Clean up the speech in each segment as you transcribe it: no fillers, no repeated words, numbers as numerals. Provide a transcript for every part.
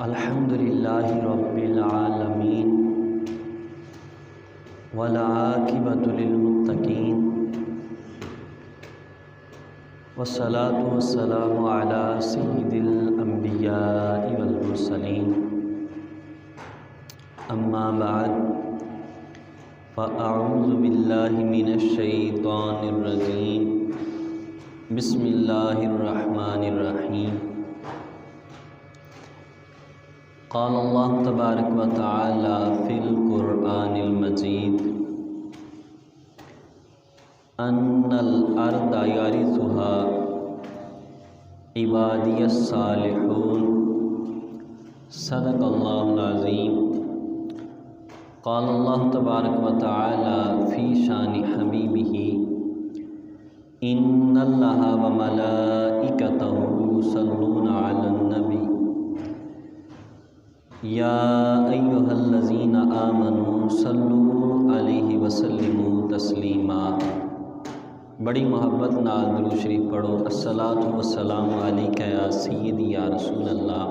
الحمدللہ رب العالمین والعاقبۃ للمتقین والصلاة والسلام علی سید الانبیاء والمرسلین اما بعد فاعوذ باللہ من الشیطان الرجیم بسم اللہ الرحمن الرحیم قال اللہ تبارک و تعالی فی القرآن المجید ان الارض یرثها عبادی الصالحون صدق اللہ العظیم۔ قال اللہ تبارک و تعالی فی شان حبیبہ ان اللہ و ملائکتہ یصلون علی النبی یا ایہا الذین آمنوا صلوا علیہ وسلموا تسلیما۔ بڑی محبت نال درود شریف پڑھو۔ الصلاۃ والسلام علیکہ یا سیدی یا رسول اللہ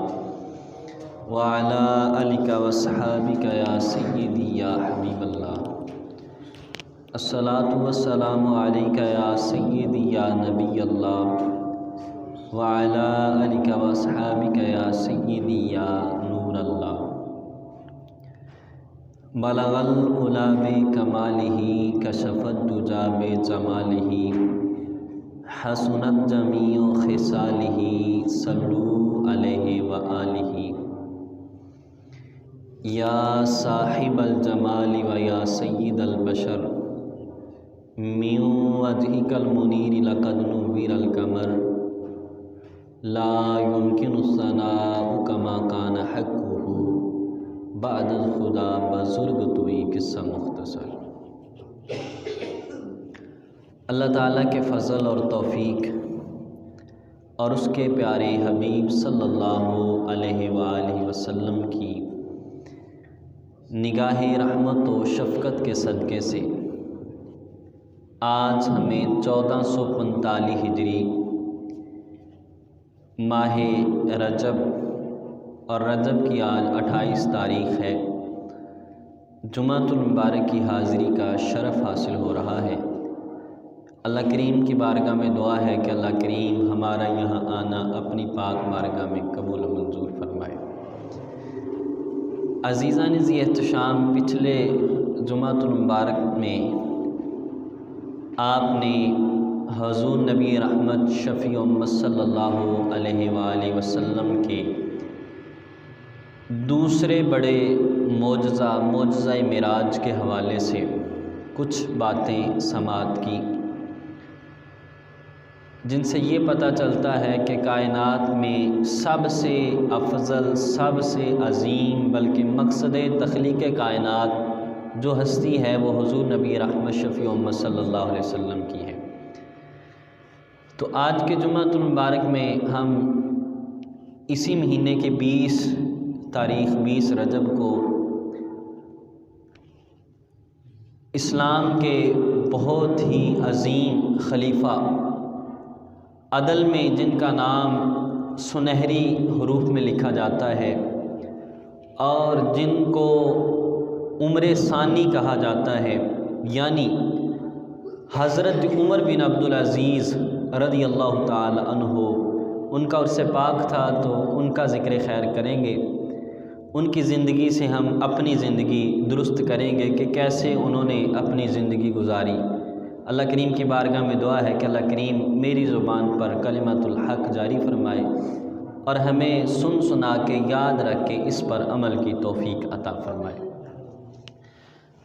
وعلی آلک وصحابک یا سیدی یا حبیب اللہ۔ الصلاۃ والسلام علیکہ یا سیدی یا نبی اللہ وعلی آلک وصحابک یا سیدی یا نور اللہ۔ بلغ العلا بکمالہ کشف الدجی بجمالہ حسنت جمیع خصالہ صلوا علیہ وآلہ۔ یا صاحب الجمال و یا سید البشر من وجہک المنیر لقد نور القمر لا يمكن الثناء كما كان حقه بعد الخدا بزرگ توئی قصہ مختصر۔ اللہ تعالیٰ کے فضل اور توفیق اور اس کے پیارے حبیب صلی اللہ علیہ وآلہ وسلم کی نگاہ رحمت و شفقت کے صدقے سے آج ہمیں 1445 ہجری ماہ رجب اور رجب کی آج 28 تاریخ ہے، جمعۃ المبارک کی حاضری کا شرف حاصل ہو رہا ہے۔ اللہ کریم کی بارگاہ میں دعا ہے کہ اللہ کریم ہمارا یہاں آنا اپنی پاک بارگاہ میں قبول و منظور فرمائے۔ عزیزان ذی احتشام، پچھلے جمعۃ المبارک میں آپ نے حضور نبی رحمت شفیع امت صلی اللہ علیہ وآلہ وسلم کے دوسرے بڑے معجزہ معراج کے حوالے سے کچھ باتیں سماعت کی، جن سے یہ پتہ چلتا ہے کہ کائنات میں سب سے افضل، سب سے عظیم، بلکہ مقصد تخلیق کائنات جو ہستی ہے وہ حضور نبی رحمت شفیع امت صلی اللہ علیہ وسلم کی ہے۔ تو آج کے جمعۃ المبارک میں ہم اسی مہینے کے 20 تاریخ 20 رجب کو اسلام کے بہت ہی عظیم خلیفہ، عدل میں جن کا نام سنہری حروف میں لکھا جاتا ہے اور جن کو عمر ثانی کہا جاتا ہے، یعنی حضرت عمر بن عبدالعزیز رضی اللہ تعالی عنہ، ان کا عرص پاک تھا تو ان کا ذکر خیر کریں گے۔ ان کی زندگی سے ہم اپنی زندگی درست کریں گے کہ کیسے انہوں نے اپنی زندگی گزاری۔ اللہ کریم کی بارگاہ میں دعا ہے کہ اللہ کریم میری زبان پر کلمۃ الحق جاری فرمائے اور ہمیں سن سنا کے یاد رکھ کے اس پر عمل کی توفیق عطا فرمائے۔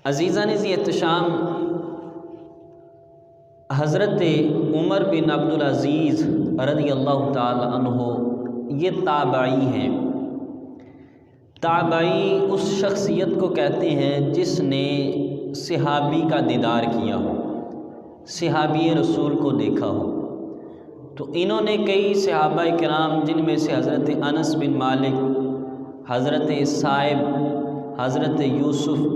عزیزان ذی احتشام، حضرت عمر بن عبدالعزیز رضی اللہ تعالی عنہ یہ تابعی ہیں۔ تابعی اس شخصیت کو کہتے ہیں جس نے صحابی کا دیدار کیا ہو، صحابی رسول کو دیکھا ہو۔ تو انہوں نے کئی صحابہ کرام، جن میں سے حضرت انس بن مالک، حضرت صائب، حضرت یوسف،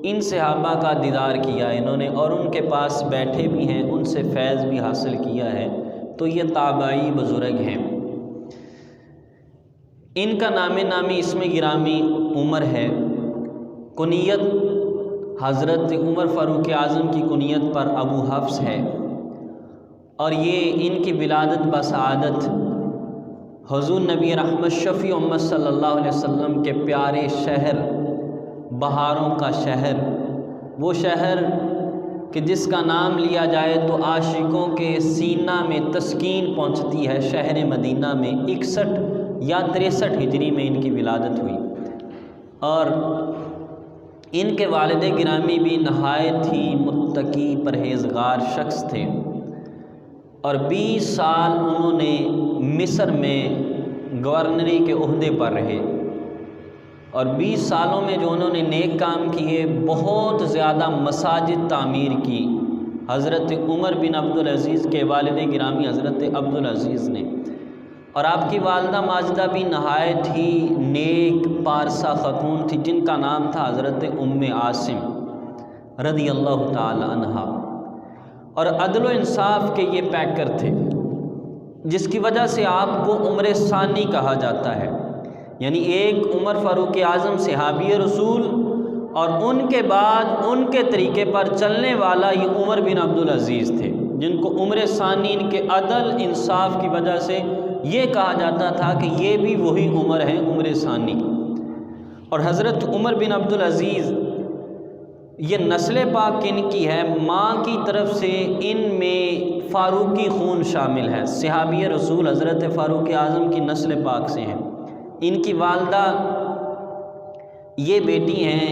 ان صحابہ کا دیدار کیا انہوں نے اور ان کے پاس بیٹھے بھی ہیں، ان سے فیض بھی حاصل کیا ہے۔ تو یہ تابعی بزرگ ہیں۔ ان کا نامی اسم گرامی عمر ہے، کنیت حضرت عمر فاروق اعظم کی کنیت پر ابو حفص ہے، اور یہ ان کی ولادت بسعادت حضور نبی رحمت شفیع امت صلی اللہ علیہ وسلم کے پیارے شہر، بہاروں کا شہر، وہ شہر کہ جس کا نام لیا جائے تو عاشقوں کے سینہ میں تسکین پہنچتی ہے، شہر مدینہ میں 61 یا 63 ہجری میں ان کی ولادت ہوئی، اور ان کے والد گرامی بھی نہایت ہی متقی پرہیزگار شخص تھے، اور 20 سال انہوں نے مصر میں گورنری کے عہدے پر رہے، اور 20 سالوں میں جو انہوں نے نیک کام کیے، بہت زیادہ مساجد تعمیر کی حضرت عمر بن عبدالعزیز کے والد گرامی حضرت عبدالعزیز نے، اور آپ کی والدہ ماجدہ بھی نہایت ہی نیک پارسا خاتون تھی، جن کا نام تھا حضرت عاصم رضی اللہ تعالی عنہا، اور عدل و انصاف کے یہ پیکر تھے، جس کی وجہ سے آپ کو عمر ثانی کہا جاتا ہے، یعنی ایک عمر فاروق اعظم صحابی رسول، اور ان کے بعد ان کے طریقے پر چلنے والا یہ عمر بن عبدالعزیز تھے، جن کو عمر ثانی ان کے عدل انصاف کی وجہ سے یہ کہا جاتا تھا کہ یہ بھی وہی عمر ہیں، عمر ثانی۔ اور حضرت عمر بن عبدالعزیز، یہ نسل پاک ان کی ہے، ماں کی طرف سے ان میں فاروقی خون شامل ہے، صحابی رسول حضرت فاروق اعظم کی نسل پاک سے ہیں۔ ان کی والدہ یہ بیٹی ہیں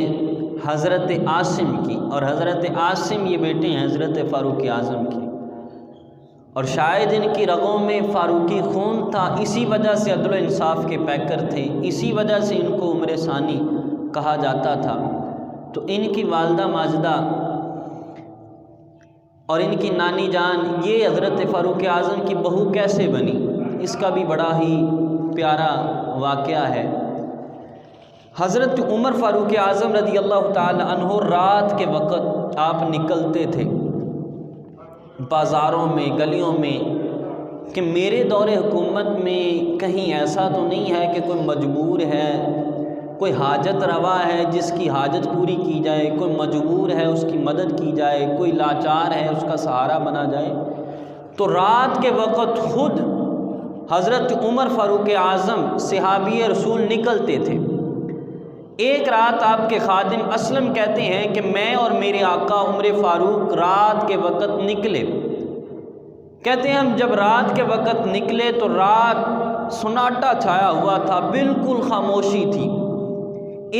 حضرت عاصم کی، اور حضرت عاصم یہ بیٹے ہیں حضرت فاروق اعظم کی، اور شاید ان کی رگوں میں فاروقی خون تھا، اسی وجہ سے عدل و انصاف کے پیکر تھے، اسی وجہ سے ان کو عمر ثانی کہا جاتا تھا۔ تو ان کی والدہ ماجدہ اور ان کی نانی جان یہ حضرت فاروق اعظم کی بہو کیسے بنی، اس کا بھی بڑا ہی پیارا واقعہ ہے۔ حضرت عمر فاروق اعظم رضی اللہ تعالی عنہ رات کے وقت آپ نکلتے تھے بازاروں میں، گلیوں میں، کہ میرے دور حکومت میں کہیں ایسا تو نہیں ہے کہ کوئی مجبور ہے، کوئی حاجت روا ہے جس کی حاجت پوری کی جائے، کوئی مجبور ہے اس کی مدد کی جائے، کوئی لاچار ہے اس کا سہارا بنا جائے۔ تو رات کے وقت خود حضرت عمر فاروق اعظم صحابی رسول نکلتے تھے۔ ایک رات آپ کے خادم اسلم کہتے ہیں کہ میں اور میرے آقا عمر فاروق رات کے وقت نکلے، کہتے ہیں ہم جب رات کے وقت نکلے تو رات سناٹا چھایا ہوا تھا، بالکل خاموشی تھی۔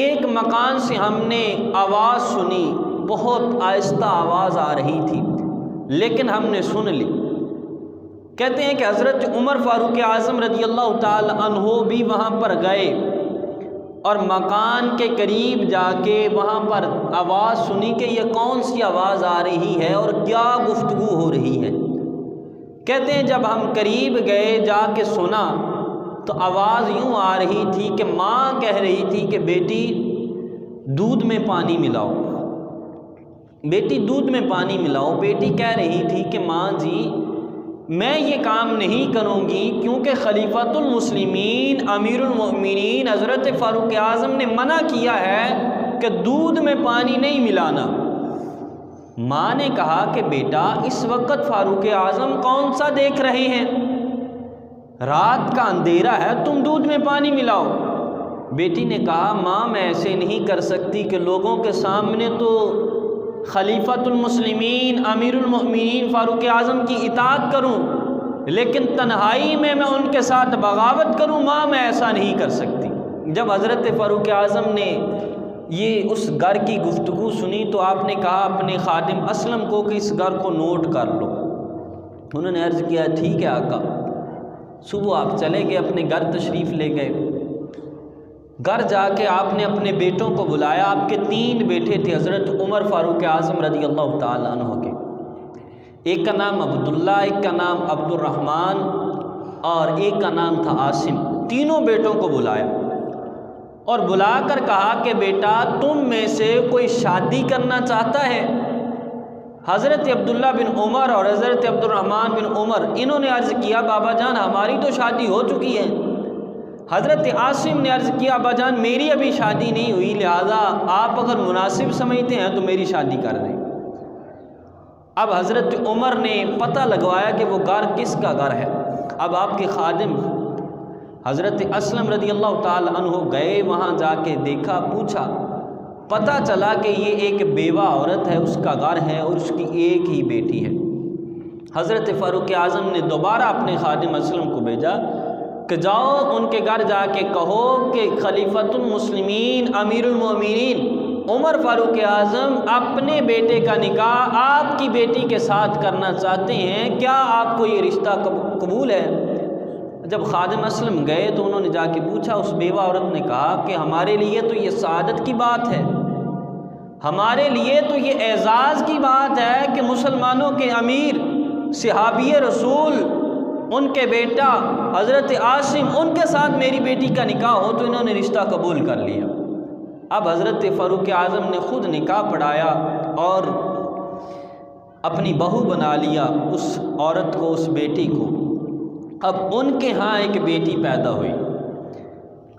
ایک مکان سے ہم نے آواز سنی، بہت آہستہ آواز آ رہی تھی، لیکن ہم نے سن لی۔ کہتے ہیں کہ حضرت عمر فاروق اعظم رضی اللہ تعالی عنہ بھی وہاں پر گئے، اور مکان کے قریب جا کے وہاں پر آواز سنی کہ یہ کون سی آواز آ رہی ہے اور کیا گفتگو ہو رہی ہے۔ کہتے ہیں جب ہم قریب گئے، جا کے سنا تو آواز یوں آ رہی تھی کہ ماں کہہ رہی تھی کہ بیٹی دودھ میں پانی ملاؤ، بیٹی دودھ میں پانی ملاؤ۔ بیٹی کہہ رہی تھی کہ ماں جی میں یہ کام نہیں کروں گی، کیونکہ خلیفۃ المسلمین امیر المؤمنین حضرت فاروق اعظم نے منع کیا ہے کہ دودھ میں پانی نہیں ملانا۔ ماں نے کہا کہ بیٹا اس وقت فاروق اعظم کون سا دیکھ رہے ہیں، رات کا اندھیرا ہے، تم دودھ میں پانی ملاؤ۔ بیٹی نے کہا ماں میں ایسے نہیں کر سکتی کہ لوگوں کے سامنے تو خلیفۃ المسلمین امیر المؤمنین فاروق اعظم کی اطاعت کروں، لیکن تنہائی میں ان کے ساتھ بغاوت کروں، ماں میں ایسا نہیں کر سکتی۔ جب حضرت فاروق اعظم نے یہ اس گھر کی گفتگو سنی تو آپ نے کہا اپنے خادم اسلم کو کہ اس گھر کو نوٹ کر لو۔ انہوں نے عرض کیا ٹھیک ہے آقا۔ صبح آپ چلے گئے، اپنے گھر تشریف لے گئے۔ گھر جا کے آپ نے اپنے بیٹوں کو بلایا۔ آپ کے 3 بیٹے تھے حضرت عمر فاروق اعظم رضی اللہ تعالی عنہ کے، ایک کا نام عبداللہ، ایک کا نام عبد الرحمن، اور ایک کا نام تھا عاصم۔ تینوں بیٹوں کو بلایا اور بلا کر کہا کہ بیٹا تم میں سے کوئی شادی کرنا چاہتا ہے؟ حضرت عبداللہ بن عمر اور حضرت عبد الرحمن بن عمر انہوں نے عرض کیا بابا جان ہماری تو شادی ہو چکی ہے۔ حضرت عاصم نے عرض کیا ابا جان میری ابھی شادی نہیں ہوئی، لہذا آپ اگر مناسب سمجھتے ہیں تو میری شادی کر دیں۔ اب حضرت عمر نے پتہ لگوایا کہ وہ گھر کس کا گھر ہے۔ اب آپ کے خادم حضرت اسلم رضی اللہ تعالی عنہ گئے، وہاں جا کے دیکھا، پوچھا، پتہ چلا کہ یہ ایک بیوہ عورت ہے، اس کا گھر ہے اور اس کی ایک ہی بیٹی ہے۔ حضرت فاروق اعظم نے دوبارہ اپنے خادم اسلم کو بھیجا کہ جاؤ ان کے گھر جا کے کہو کہ خلیفۃ المسلمین امیر المومنین عمر فاروق اعظم اپنے بیٹے کا نکاح آپ کی بیٹی کے ساتھ کرنا چاہتے ہیں، کیا آپ کو یہ رشتہ قبول ہے؟ جب خادم اسلم گئے تو انہوں نے جا کے پوچھا، اس بیوہ عورت نے کہا کہ ہمارے لیے تو یہ سعادت کی بات ہے، ہمارے لیے تو یہ اعزاز کی بات ہے کہ مسلمانوں کے امیر صحابی رسول ان کے بیٹا حضرت عاصم ان کے ساتھ میری بیٹی کا نکاح ہو، تو انہوں نے رشتہ قبول کر لیا۔ اب حضرت فاروق اعظم نے خود نکاح پڑھایا اور اپنی بہو بنا لیا اس عورت کو، اس بیٹی کو۔ اب ان کے ہاں ایک بیٹی پیدا ہوئی،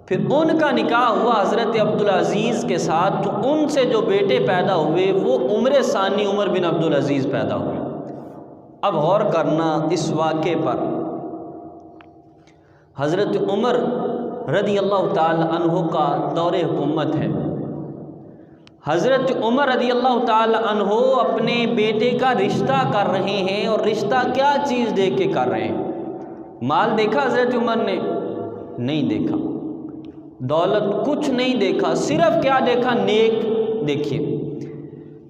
پھر ان کا نکاح ہوا حضرت عبدالعزیز کے ساتھ، تو ان سے جو بیٹے پیدا ہوئے وہ عمر ثانی عمر بن عبدالعزیز پیدا ہوئے۔ اب غور کرنا اس واقعے پر، حضرت عمر رضی اللہ تعالی عنہ کا دور حکومت ہے۔ حضرت عمر رضی اللہ تعالی عنہ اپنے بیٹے کا رشتہ کر رہے ہیں، اور رشتہ کیا چیز دیکھ کے کر رہے ہیں؟ مال دیکھا حضرت عمر نے؟ نہیں دیکھا، دولت کچھ نہیں دیکھا، صرف کیا دیکھا؟ نیک دیکھیے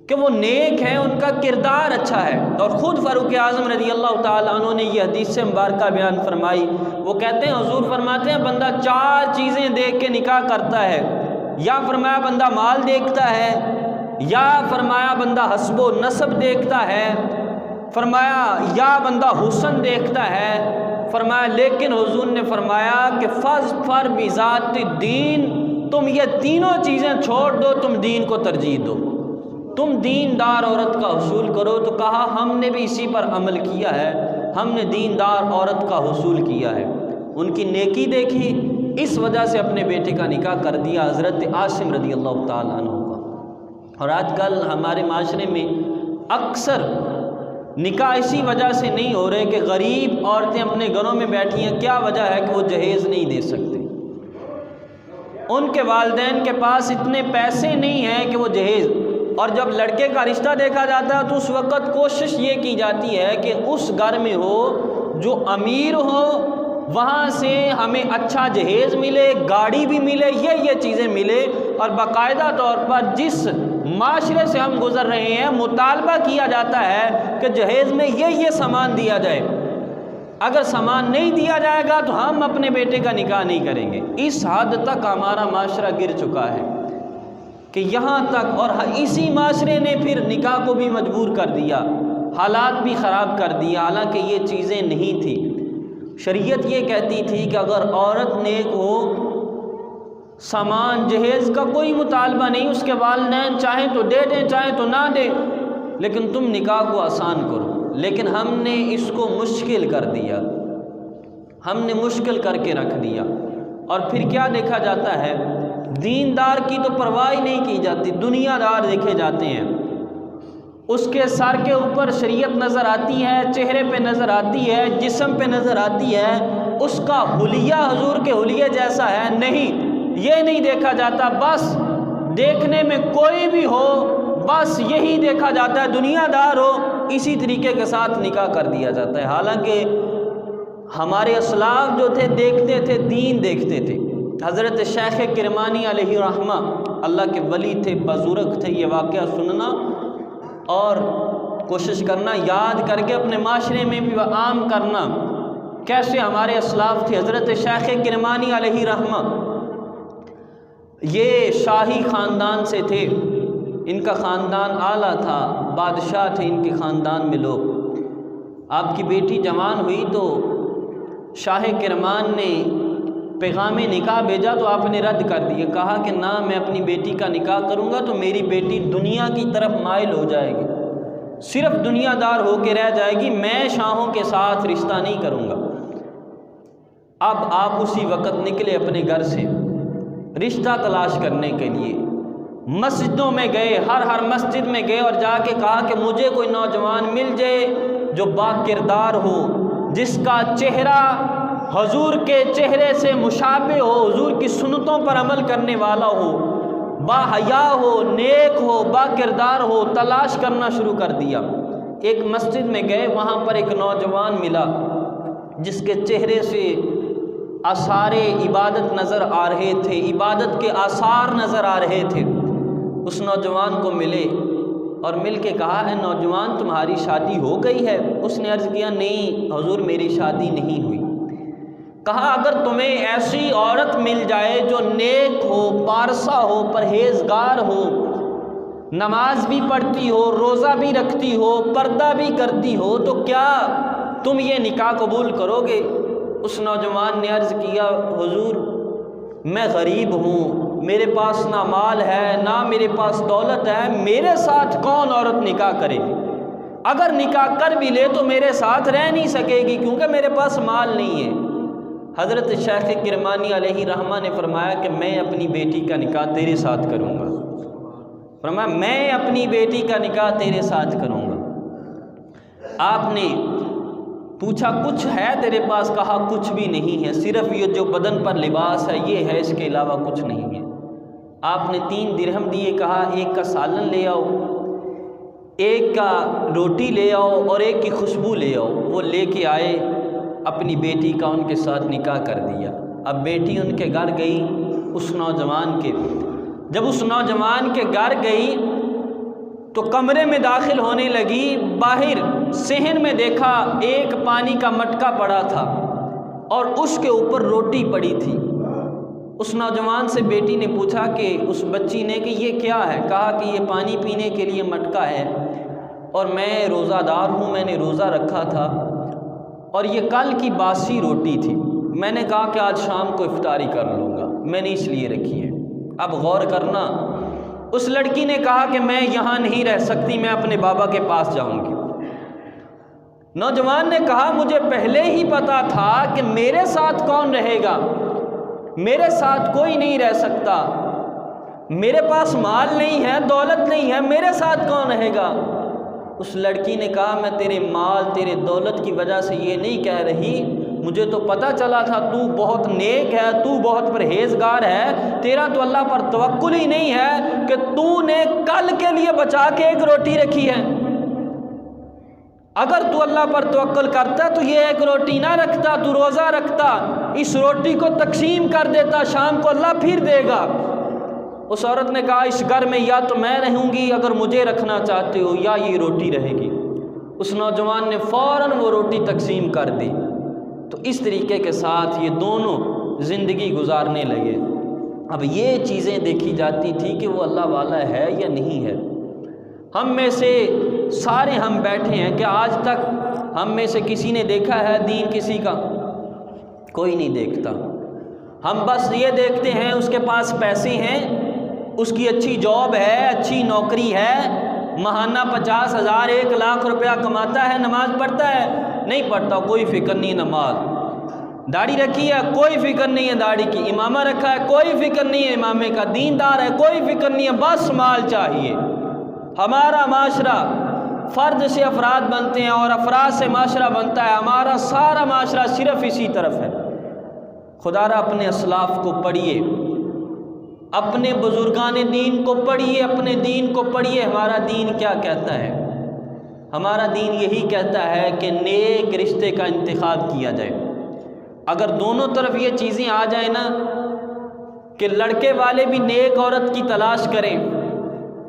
کہ وہ نیک ہیں، ان کا کردار اچھا ہے۔ اور خود فاروق اعظم رضی اللہ تعالی عنہ نے یہ حدیث سے مبارکہ بیان فرمائی، وہ کہتے ہیں حضور فرماتے ہیں بندہ 4 چیزیں دیکھ کے نکاح کرتا ہے، یا فرمایا بندہ مال دیکھتا ہے، یا فرمایا بندہ حسب و نسب دیکھتا ہے، فرمایا یا بندہ حسن دیکھتا ہے، فرمایا لیکن حضور نے فرمایا کہ فظفر بذات الدین، تم یہ تینوں چیزیں چھوڑ دو، تم دین کو ترجیح دو، تم دیندار عورت کا حصول کرو۔ تو کہا ہم نے بھی اسی پر عمل کیا ہے، ہم نے دیندار عورت کا حصول کیا ہے۔ ان کی نیکی دیکھی، اس وجہ سے اپنے بیٹے کا نکاح کر دیا حضرت عاصم رضی اللہ تعالی عنہ کا۔ اور آج کل ہمارے معاشرے میں اکثر نکاح اسی وجہ سے نہیں ہو رہے کہ غریب عورتیں اپنے گھروں میں بیٹھی ہیں۔ کیا وجہ ہے کہ وہ جہیز نہیں دے سکتے، ان کے والدین کے پاس اتنے پیسے نہیں ہیں کہ وہ جہیز۔ اور جب لڑکے کا رشتہ دیکھا جاتا ہے تو اس وقت کوشش یہ کی جاتی ہے کہ اس گھر میں ہو جو امیر ہو، وہاں سے ہمیں اچھا جہیز ملے، گاڑی بھی ملے، یہ چیزیں ملے، اور باقاعدہ طور پر جس معاشرے سے ہم گزر رہے ہیں مطالبہ کیا جاتا ہے کہ جہیز میں یہ سامان دیا جائے، اگر سامان نہیں دیا جائے گا تو ہم اپنے بیٹے کا نکاح نہیں کریں گے۔ اس حد تک ہمارا معاشرہ گر چکا ہے کہ یہاں تک، اور اسی معاشرے نے پھر نکاح کو بھی مجبور کر دیا، حالات بھی خراب کر دیا، حالانکہ یہ چیزیں نہیں تھی۔ شریعت یہ کہتی تھی کہ اگر عورت نیک ہو، سامان جہیز کا کوئی مطالبہ نہیں، اس کے والدین چاہیں تو دے دیں چاہیں تو نہ دیں، لیکن تم نکاح کو آسان کرو۔ لیکن ہم نے اس کو مشکل کر دیا، ہم نے مشکل کر کے رکھ دیا۔ اور پھر کیا دیکھا جاتا ہے؟ دیندار کی تو پرواہ نہیں کی جاتی، دنیا دار دیکھے جاتے ہیں۔ اس کے سر کے اوپر شریعت نظر آتی ہے، چہرے پہ نظر آتی ہے، جسم پہ نظر آتی ہے، اس کا حلیہ حضور کے حلیے جیسا ہے نہیں، یہ نہیں دیکھا جاتا۔ بس دیکھنے میں کوئی بھی ہو، بس یہی دیکھا جاتا ہے، دنیا دار ہو، اسی طریقے کے ساتھ نکاح کر دیا جاتا ہے۔ حالانکہ ہمارے اسلاف جو تھے دیکھتے تھے، دین دیکھتے تھے۔ حضرت شیخ کرمانی علیہ رحمہ، اللہ کے ولی تھے، بزرگ تھے، یہ واقعہ سننا اور کوشش کرنا، یاد کر کے اپنے معاشرے میں بھی وہ عام کرنا، کیسے ہمارے اسلاف تھے۔ حضرت شیخ کرمانی علیہ رحمہ یہ شاہی خاندان سے تھے، ان کا خاندان اعلیٰ تھا، بادشاہ تھے ان کے خاندان میں لوگ۔ آپ کی بیٹی جوان ہوئی تو شاہ کرمان نے پیغام نکاح بھیجا تو آپ نے رد کر دیا، کہا کہ نہ، میں اپنی بیٹی کا نکاح کروں گا تو میری بیٹی دنیا کی طرف مائل ہو جائے گی، صرف دنیا دار ہو کے رہ جائے گی، میں شاہوں کے ساتھ رشتہ نہیں کروں گا۔ اب آپ اسی وقت نکلے اپنے گھر سے رشتہ تلاش کرنے کے لیے، مسجدوں میں گئے، ہر مسجد میں گئے اور جا کے کہا کہ مجھے کوئی نوجوان مل جائے جو با کردار ہو، جس کا چہرہ حضور کے چہرے سے مشابہ ہو، حضور کی سنتوں پر عمل کرنے والا ہو، با حیا ہو، نیک ہو، با کردار ہو۔ تلاش کرنا شروع کر دیا۔ ایک مسجد میں گئے، وہاں پر ایک نوجوان ملا جس کے چہرے سے آثار عبادت نظر آ رہے تھے، عبادت کے آثار نظر آ رہے تھے۔ اس نوجوان کو ملے اور مل کے کہا، اے نوجوان تمہاری شادی ہو گئی ہے؟ اس نے عرض کیا، نہیں حضور میری شادی نہیں ہوئی۔ کہا، اگر تمہیں ایسی عورت مل جائے جو نیک ہو، پارسا ہو، پرہیزگار ہو، نماز بھی پڑھتی ہو، روزہ بھی رکھتی ہو، پردہ بھی کرتی ہو، تو کیا تم یہ نکاح قبول کرو گے؟ اس نوجوان نے عرض کیا، حضور میں غریب ہوں، میرے پاس نہ مال ہے نہ میرے پاس دولت ہے، میرے ساتھ کون عورت نکاح کرے گی؟ اگر نکاح کر بھی لے تو میرے ساتھ رہ نہیں سکے گی کیونکہ میرے پاس مال نہیں ہے۔ حضرت شیخ کرمانی علیہ رحمہ نے فرمایا کہ میں اپنی بیٹی کا نکاح تیرے ساتھ کروں گا۔ فرمایا میں اپنی بیٹی کا نکاح تیرے ساتھ کروں گا۔ آپ نے پوچھا، کچھ ہے تیرے پاس؟ کہا، کچھ بھی نہیں ہے، صرف یہ جو بدن پر لباس ہے یہ ہے، اس کے علاوہ کچھ نہیں ہے۔ آپ نے 3 درہم دیے، کہا ایک کا سالن لے آؤ، ایک کا روٹی لے آؤ اور ایک کی خوشبو لے آؤ۔ وہ لے کے آئے، اپنی بیٹی کا ان کے ساتھ نکاح کر دیا۔ اب بیٹی ان کے گھر گئی اس نوجوان کے، جب اس نوجوان کے گھر گئی تو کمرے میں داخل ہونے لگی، باہر صحن میں دیکھا ایک پانی کا مٹکا پڑا تھا اور اس کے اوپر روٹی پڑی تھی۔ اس نوجوان سے بیٹی نے پوچھا کہ اس بچی نے کہ یہ کیا ہے؟ کہا کہ یہ پانی پینے کے لیے مٹکا ہے اور میں روزہ دار ہوں، میں نے روزہ رکھا تھا اور یہ کل کی باسی روٹی تھی، میں نے کہا کہ آج شام کو افطاری کر لوں گا، میں نے اس لیے رکھی ہے۔ اب غور کرنا، اس لڑکی نے کہا کہ میں یہاں نہیں رہ سکتی، میں اپنے بابا کے پاس جاؤں گی۔ نوجوان نے کہا، مجھے پہلے ہی پتا تھا کہ میرے ساتھ کون رہے گا، میرے ساتھ کوئی نہیں رہ سکتا، میرے پاس مال نہیں ہے، دولت نہیں ہے، میرے ساتھ کون رہے گا؟ اس لڑکی نے کہا، میں تیرے مال تیرے دولت کی وجہ سے یہ نہیں کہہ رہی، مجھے تو پتہ چلا تھا تو بہت نیک ہے، تو بہت پرہیزگار ہے، تیرا تو اللہ پر توکل ہی نہیں ہے کہ تو نے کل کے لیے بچا کے ایک روٹی رکھی ہے۔ اگر تو اللہ پر توکل کرتا تو یہ ایک روٹی نہ رکھتا، تو روزہ رکھتا، اس روٹی کو تقسیم کر دیتا، شام کو اللہ پھر دے گا۔ اس عورت نے کہا، اس گھر میں یا تو میں رہوں گی اگر مجھے رکھنا چاہتے ہو، یا یہ روٹی رہے گی۔ اس نوجوان نے فوراً وہ روٹی تقسیم کر دی۔ تو اس طریقے کے ساتھ یہ دونوں زندگی گزارنے لگے۔ اب یہ چیزیں دیکھی جاتی تھی کہ وہ اللہ والا ہے یا نہیں ہے۔ ہم میں سے سارے ہم بیٹھے ہیں کہ آج تک ہم میں سے کسی نے دیکھا ہے دین کسی کا؟ کوئی نہیں دیکھتا۔ ہم بس یہ دیکھتے ہیں اس کے پاس پیسے ہیں، اس کی اچھی جاب ہے، اچھی نوکری ہے، ماہانہ 50,000 1 لاکھ روپیہ کماتا ہے، نماز پڑھتا ہے؟ نہیں پڑھتا، کوئی فکر نہیں نماز۔ داڑھی رکھی ہے، کوئی فکر نہیں ہے داڑھی کی۔ امامہ رکھا ہے، کوئی فکر نہیں ہے امامے کا۔ دیندار ہے، کوئی فکر نہیں ہے، بس مال چاہیے۔ ہمارا معاشرہ فرد سے افراد بنتے ہیں اور افراد سے معاشرہ بنتا ہے، ہمارا سارا معاشرہ صرف اسی طرف ہے۔ خدا را اپنے اسلاف کو پڑھیے، اپنے بزرگان دین کو پڑھیے، اپنے دین کو پڑھیے۔ ہمارا دین کیا کہتا ہے؟ ہمارا دین یہی کہتا ہے کہ نیک رشتے کا انتخاب کیا جائے۔ اگر دونوں طرف یہ چیزیں آ جائیں نا کہ لڑکے والے بھی نیک عورت کی تلاش کریں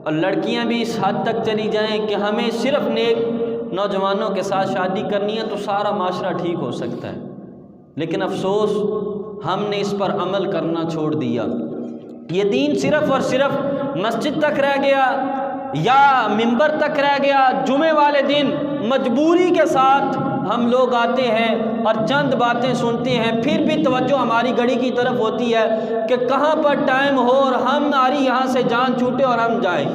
اور لڑکیاں بھی اس حد تک چلی جائیں کہ ہمیں صرف نیک نوجوانوں کے ساتھ شادی کرنی ہے، تو سارا معاشرہ ٹھیک ہو سکتا ہے۔ لیکن افسوس ہم نے اس پر عمل کرنا چھوڑ دیا۔ یہ دین صرف اور صرف مسجد تک رہ گیا یا منبر تک رہ گیا۔ جمعے والے دن مجبوری کے ساتھ ہم لوگ آتے ہیں اور چند باتیں سنتے ہیں، پھر بھی توجہ ہماری گھڑی کی طرف ہوتی ہے کہ کہاں پر ٹائم ہو اور ہماری یہاں سے جان چھوٹے اور ہم جائیں۔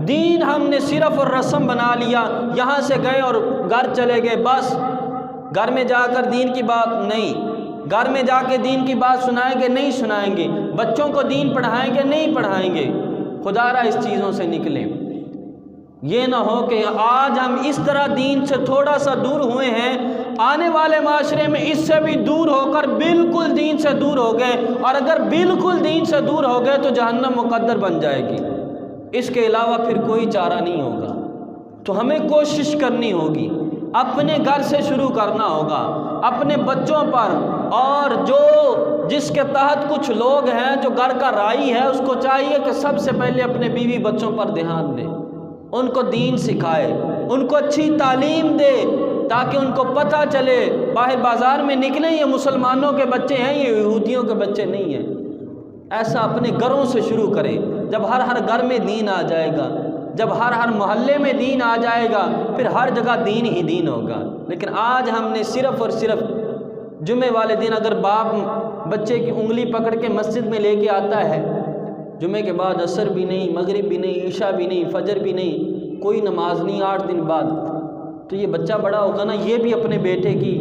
دین ہم نے صرف اور رسم بنا لیا، یہاں سے گئے اور گھر چلے گئے، بس گھر میں جا کر دین کی بات نہیں۔ گھر میں جا کے دین کی بات سنائیں گے نہیں سنائیں گے، بچوں کو دین پڑھائیں گے نہیں پڑھائیں گے۔ خدا را اس چیزوں سے نکلیں۔ یہ نہ ہو کہ آج ہم اس طرح دین سے تھوڑا سا دور ہوئے ہیں، آنے والے معاشرے میں اس سے بھی دور ہو کر بالکل دین سے دور ہو گئے، اور اگر بالکل دین سے دور ہو گئے تو جہنم مقدر بن جائے گی، اس کے علاوہ پھر کوئی چارہ نہیں ہوگا۔ تو ہمیں کوشش کرنی ہوگی، اپنے گھر سے شروع کرنا ہوگا، اپنے بچوں پر، اور جس کے تحت کچھ لوگ ہیں جو گھر کا رائی ہے، اس کو چاہیے کہ سب سے پہلے اپنے بیوی بچوں پر دھیان دے، ان کو دین سکھائے، ان کو اچھی تعلیم دے، تاکہ ان کو پتہ چلے باہر بازار میں نکلیں یہ مسلمانوں کے بچے ہیں، یہ یہودیوں کے بچے نہیں ہیں۔ ایسا اپنے گھروں سے شروع کریں۔ جب ہر گھر میں دین آ جائے گا، جب ہر محلے میں دین آ جائے گا، پھر ہر جگہ دین ہی دین ہوگا۔ لیکن آج ہم نے صرف اور صرف جمعے والے دن اگر باپ بچے کی انگلی پکڑ کے مسجد میں لے کے آتا ہے، جمعے کے بعد عصر بھی نہیں، مغرب بھی نہیں، عشاء بھی نہیں، فجر بھی نہیں، کوئی نماز نہیں 8 دن بعد، تو یہ بچہ بڑا ہوگا نا، یہ بھی اپنے بیٹے کی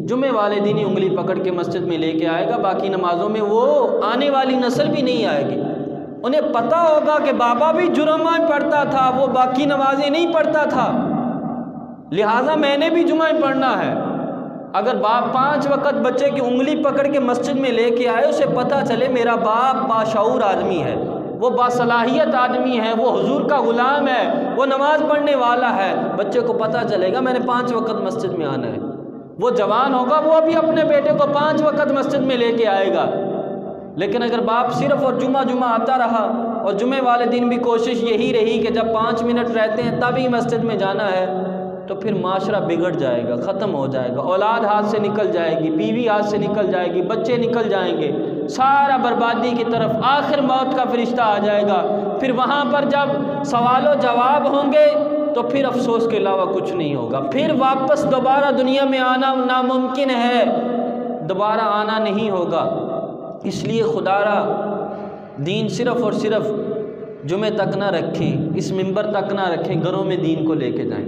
جمعے والے دن ہی انگلی پکڑ کے مسجد میں لے کے آئے گا، باقی نمازوں میں وہ آنے والی نسل بھی نہیں آئے گی۔ انہیں پتہ ہوگا کہ بابا بھی جمعہ پڑھتا تھا، وہ باقی نمازیں نہیں پڑھتا تھا، لہٰذا میں نے بھی جمعہ پڑھنا ہے۔ اگر باپ 5 وقت بچے کی انگلی پکڑ کے مسجد میں لے کے آئے، اسے پتہ چلے میرا باپ باشعور آدمی ہے، وہ باصلاحیت آدمی ہے، وہ حضور کا غلام ہے، وہ نماز پڑھنے والا ہے، بچے کو پتہ چلے گا میں نے 5 وقت مسجد میں آنا ہے۔ وہ جوان ہوگا، وہ بھی اپنے بیٹے کو 5 وقت مسجد میں لے کے آئے گا۔ لیکن اگر باپ صرف اور جمعہ آتا رہا، اور جمعے والے دن بھی کوشش یہی رہی کہ جب 5 منٹ رہتے ہیں تب ہی مسجد میں جانا ہے، تو پھر معاشرہ بگڑ جائے گا، ختم ہو جائے گا، اولاد ہاتھ سے نکل جائے گی، بیوی ہاتھ سے نکل جائے گی، بچے نکل جائیں گے، سارا بربادی کی طرف۔ آخر موت کا فرشتہ آ جائے گا، پھر وہاں پر جب سوال و جواب ہوں گے تو پھر افسوس کے علاوہ کچھ نہیں ہوگا، پھر واپس دوبارہ دنیا میں آنا ناممکن ہے، دوبارہ آنا نہیں ہوگا۔ اس لیے خدا را دین صرف اور صرف جمعے تک نہ رکھیں، اس منبر تک نہ رکھیں، گھروں میں دین کو لے کے جائیں،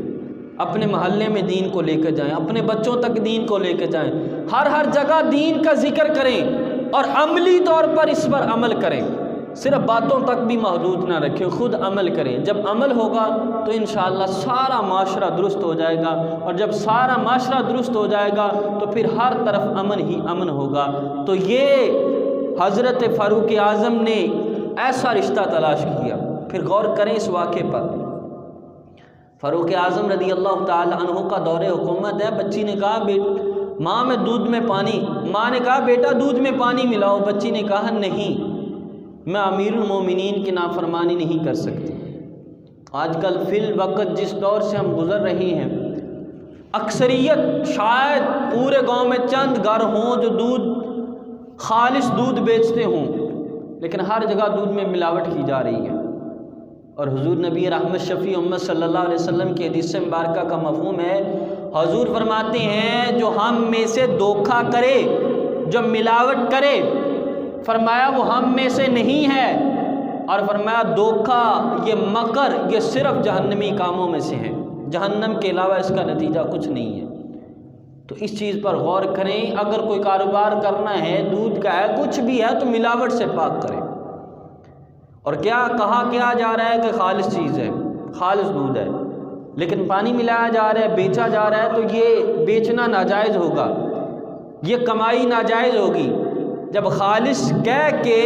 اپنے محلے میں دین کو لے کے جائیں، اپنے بچوں تک دین کو لے کے جائیں، ہر جگہ دین کا ذکر کریں اور عملی طور پر اس پر عمل کریں، صرف باتوں تک بھی محدود نہ رکھیں، خود عمل کریں۔ جب عمل ہوگا تو انشاءاللہ سارا معاشرہ درست ہو جائے گا، اور جب سارا معاشرہ درست ہو جائے گا تو پھر ہر طرف امن ہی امن ہوگا۔ تو یہ حضرت فاروق اعظم نے ایسا رشتہ تلاش کیا۔ پھر غور کریں اس واقعے پر۔ فاروق اعظم رضی اللہ تعالی عنہ کا دور حکومت ہے، بچی نے کہا ماں میں ماں نے کہا بیٹا دودھ میں پانی ملاؤ، بچی نے کہا نہیں، میں امیر المومنین کی نافرمانی نہیں کر سکتی۔ آج کل فی الوقت جس دور سے ہم گزر رہے ہیں، اکثریت شاید پورے گاؤں میں چند گھر ہوں جو خالص دودھ بیچتے ہوں، لیکن ہر جگہ دودھ میں ملاوٹ کی جا رہی ہے۔ اور حضور نبی رحمت شفیع امت صلی اللہ علیہ وسلم کی حدیث مبارکہ کا مفہوم ہے، حضور فرماتے ہیں جو ہم میں سے دھوکہ کرے، جو ملاوٹ کرے، فرمایا وہ ہم میں سے نہیں ہے، اور فرمایا دھوکہ، یہ مکر، یہ صرف جہنمی کاموں میں سے ہے، جہنم کے علاوہ اس کا نتیجہ کچھ نہیں ہے۔ تو اس چیز پر غور کریں، اگر کوئی کاروبار کرنا ہے، دودھ کا ہے، کچھ بھی ہے، تو ملاوٹ سے پاک کریں۔ اور کہا جا رہا ہے کہ خالص چیز ہے، خالص دودھ ہے، لیکن پانی ملایا جا رہا ہے، بیچا جا رہا ہے، تو یہ بیچنا ناجائز ہوگا، یہ کمائی ناجائز ہوگی۔ جب خالص کہہ کے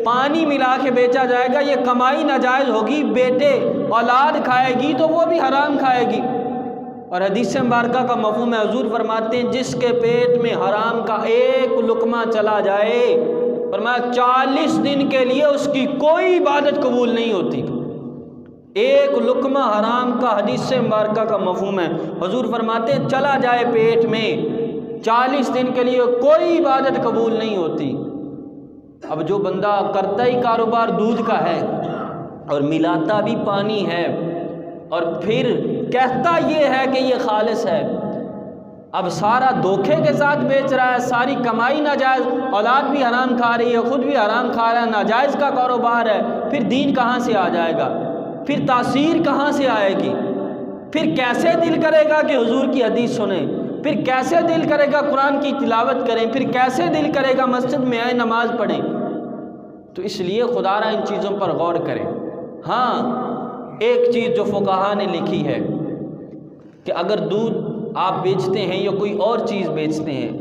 پانی ملا کے بیچا جائے گا، یہ کمائی ناجائز ہوگی، بیٹے اولاد کھائے گی تو وہ بھی حرام کھائے گی۔ اور حدیث مبارکہ کا مفہوم ہے، حضور فرماتے ہیں جس کے پیٹ میں حرام کا ایک لقمہ چلا جائے، فرمایا 40 دن کے لیے اس کی کوئی عبادت قبول نہیں ہوتی۔ ایک لقمہ حرام کا حدیث مبارکہ کا مفہوم ہے، حضور فرماتے ہیں چلا جائے پیٹ میں، 40 دن کے لیے کوئی عبادت قبول نہیں ہوتی۔ اب جو بندہ کرتا ہی کاروبار دودھ کا ہے اور ملاتا بھی پانی ہے، اور پھر کہتا یہ ہے کہ یہ خالص ہے، اب سارا دھوکے کے ساتھ بیچ رہا ہے، ساری کمائی ناجائز، اولاد بھی حرام کھا رہی ہے، خود بھی حرام کھا رہا ہے، ناجائز کا کاروبار ہے، پھر دین کہاں سے آ جائے گا؟ پھر تاثیر کہاں سے آئے گی؟ پھر کیسے دل کرے گا کہ حضور کی حدیث سنیں؟ پھر کیسے دل کرے گا قرآن کی تلاوت کریں، پھر کیسے دل کرے گا مسجد میں آئے نماز پڑھیں؟ تو اس لیے خدا را ان چیزوں پر غور کریں۔ ہاں ایک چیز جو فقہا نے لکھی ہے کہ اگر دودھ آپ بیچتے ہیں یا کوئی اور چیز بیچتے ہیں،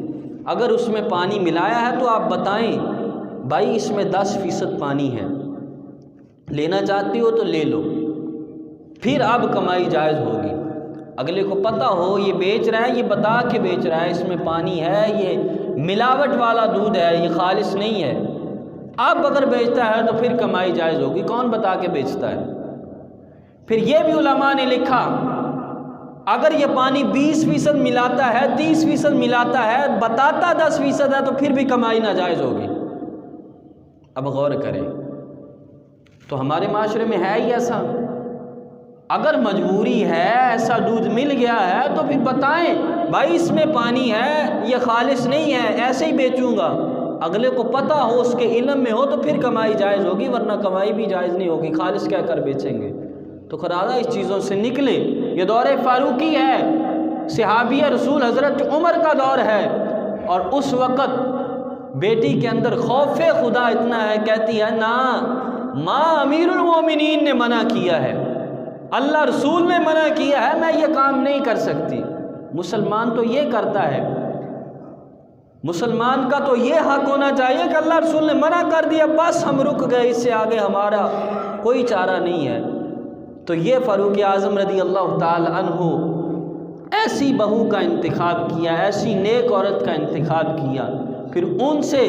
اگر اس میں پانی ملایا ہے تو آپ بتائیں بھائی اس میں 10% پانی ہے، لینا چاہتی ہو تو لے لو، پھر اب کمائی جائز ہوگی۔ اگلے کو پتہ ہو یہ بیچ رہا ہے، یہ بتا کے بیچ رہا ہے اس میں پانی ہے، یہ ملاوٹ والا دودھ ہے، یہ خالص نہیں ہے، اب اگر بیچتا ہے تو پھر کمائی جائز ہوگی۔ کون بتا کے بیچتا ہے؟ پھر یہ بھی علماء نے لکھا اگر یہ پانی 20% ملاتا ہے، 30% ملاتا ہے، بتاتا 10% ہے، تو پھر بھی کمائی ناجائز ہوگی۔ اب غور کریں، تو ہمارے معاشرے میں ہے ہی ایسا؟ اگر مجبوری ہے، ایسا دودھ مل گیا ہے تو پھر بتائیں بھائی اس میں پانی ہے، یہ خالص نہیں ہے، ایسے ہی بیچوں گا، اگلے کو پتہ ہو، اس کے علم میں ہو تو پھر کمائی جائز ہوگی، ورنہ کمائی بھی جائز نہیں ہوگی، خالص کہہ کر بیچیں گے۔ تو خرادہ اس چیزوں سے نکلے۔ یہ دور فاروقی ہے، صحابی رسول حضرت عمر کا دور ہے، اور اس وقت بیٹی کے اندر خوف خدا اتنا ہے، کہتی ہے نا ماں امیر المومنین نے منع کیا ہے، اللہ رسول نے منع کیا ہے، میں یہ کام نہیں کر سکتی۔ مسلمان تو یہ کرتا ہے، مسلمان کا تو یہ حق ہونا چاہیے کہ اللہ رسول نے منع کر دیا، بس ہم رک گئے، اس سے آگے ہمارا کوئی چارہ نہیں ہے۔ تو یہ فاروق اعظم رضی اللہ تعالی عنہ ایسی بہو کا انتخاب کیا، ایسی نیک عورت کا انتخاب کیا، پھر ان سے